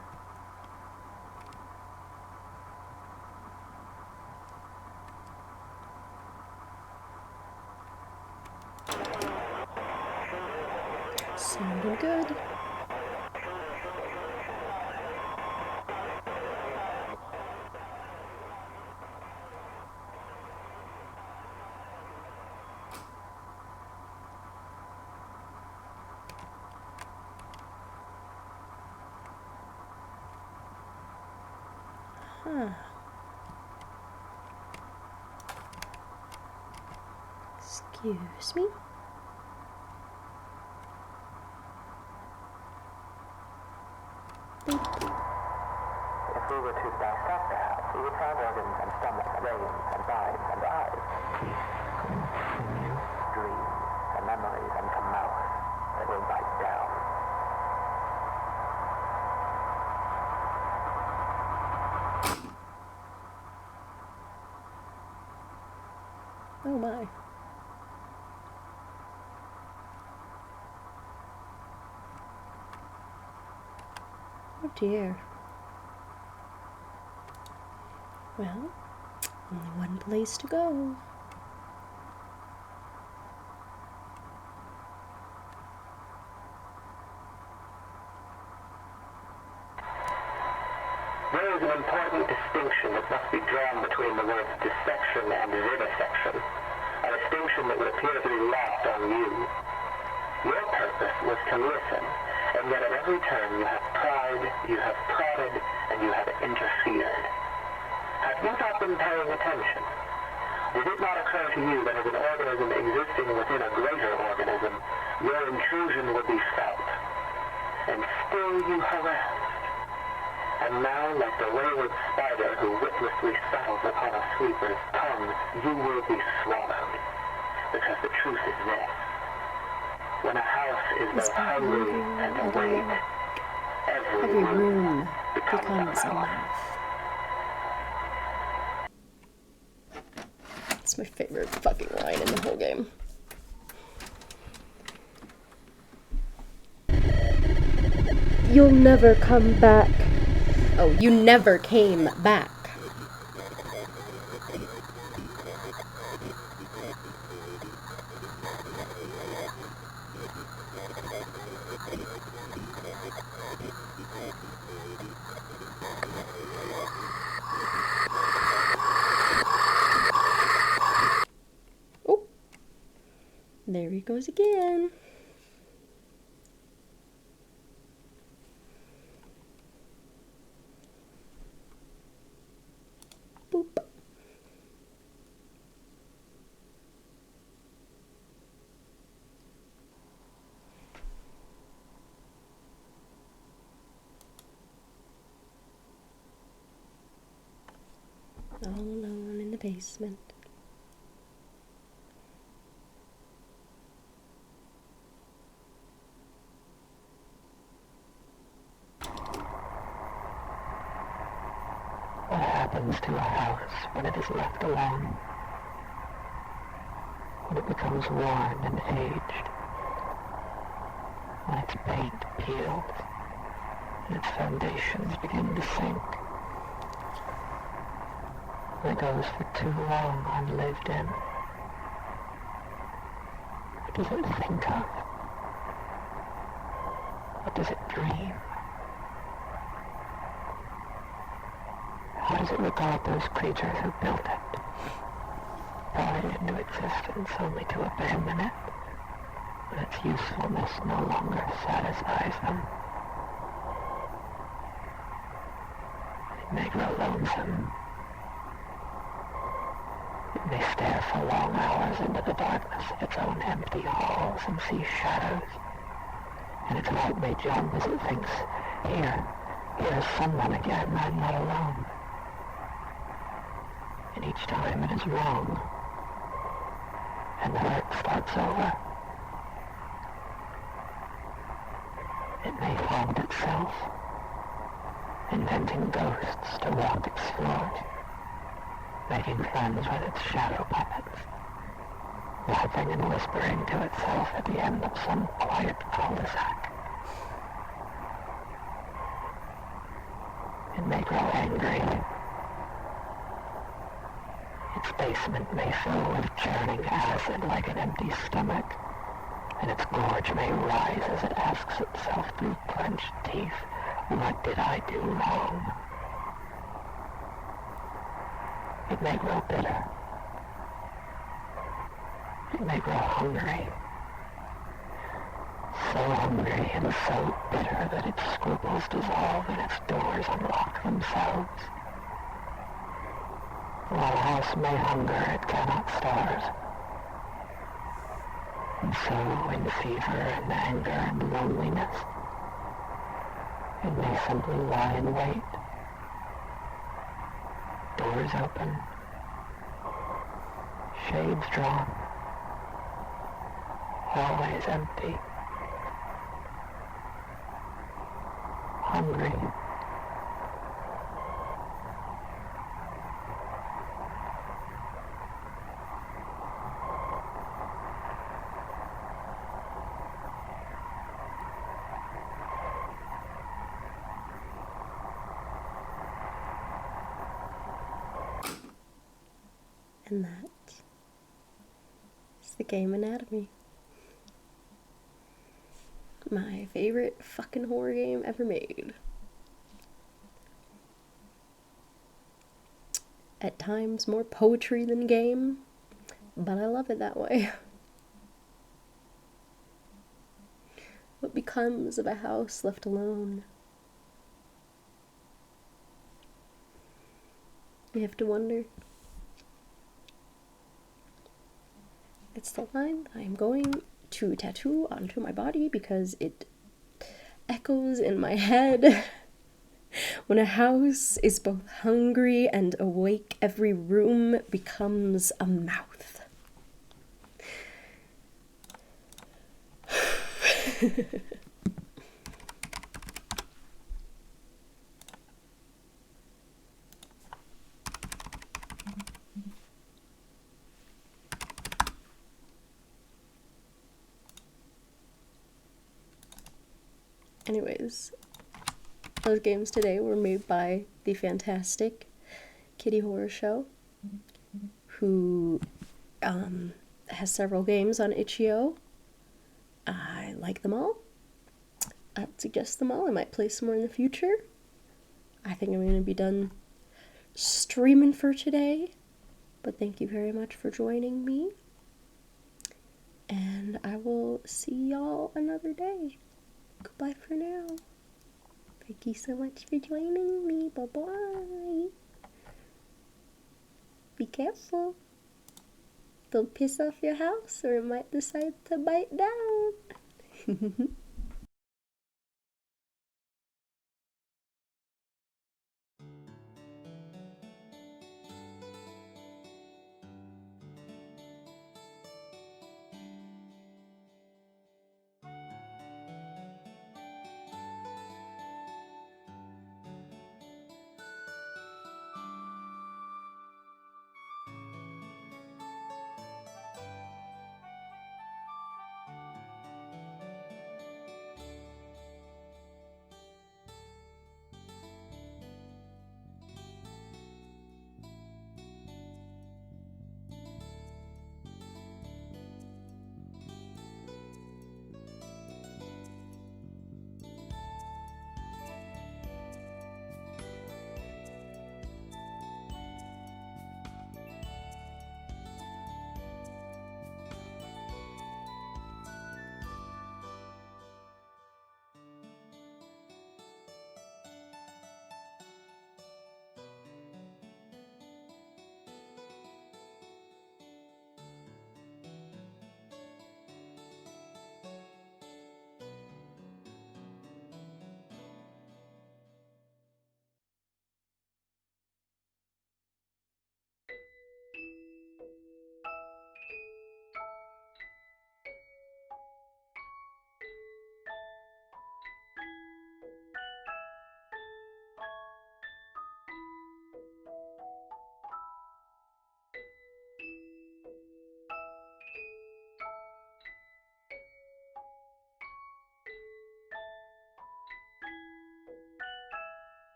Sounding good. Huh. Excuse me? Thank you. If we were to dissect the house, we would find organs and stomach, brains and minds and eyes. Dreams and memories and a mouth that will bite down. Oh my. Oh dear. Well, only one place to go. There is an important distinction that must be drawn between the words dissection and vivisection, a distinction that would appear to be lost on you. Your purpose was to listen, and yet at every turn you have pried, you have prodded, and you have interfered. Have you not been paying attention? Did it not occur to you that as an organism existing within a greater organism, your intrusion would be felt? And still you harassed. And now, like the wayward spider who witlessly settles upon a sweeper's tongue, you will be swallowed. Because the truth is this. When a house is both hungry and awake, every room becomes a mouth. It's my favorite fucking line in the whole game. You'll never come back. Oh, you never came back. Oh, there he goes again. Boop. All alone in the basement. What happens to a house when it is left alone? When it becomes worn and aged? When its paint peels and its foundations begin to sink? When it goes for too long unlived in? What does it think of? What does it dream? How does it regard those creatures who built it, brought it into existence only to abandon it when its usefulness no longer satisfies them? It may grow lonesome. It may stare for long hours into the darkness of its own empty halls and see shadows, and its heart may jump as it thinks, here's someone again, I'm not alone. And each time it is wrong. and the hurt starts over. It may haunt itself, inventing ghosts to walk its floors, making friends with its shadow puppets, laughing and whispering to itself at the end of some quiet cul-de-sac. It may grow angry. Its basement may fill with churning acid like an empty stomach, and its gorge may rise as it asks itself through clenched teeth, what did I do wrong? It may grow bitter. It may grow hungry. So hungry and so bitter that its scruples dissolve and its doors unlock themselves. While a house may hunger, it cannot starve. And so, in fever and anger and loneliness, it may simply lie in wait. Doors open. Shades drawn. Hallways empty. Hungry. And that is the game Anatomy. My favorite fucking horror game ever made. At times more poetry than game, but I love it that way. What becomes of a house left alone? You have to wonder. It's the line I am going to tattoo onto my body because it echoes in my head. When a house is both hungry and awake, every room becomes a mouth. Anyways, those games today were made by the fantastic KittyHorrorShow, who has several games on itch.io. I like them all. I'd suggest them all. I might play some more in the future. I think I'm going to be done streaming for today, but thank you very much for joining me, and I will see y'all another day. Goodbye for now. Thank you so much for joining me. Bye-bye. Be careful. Don't piss off your house or it might decide to bite down.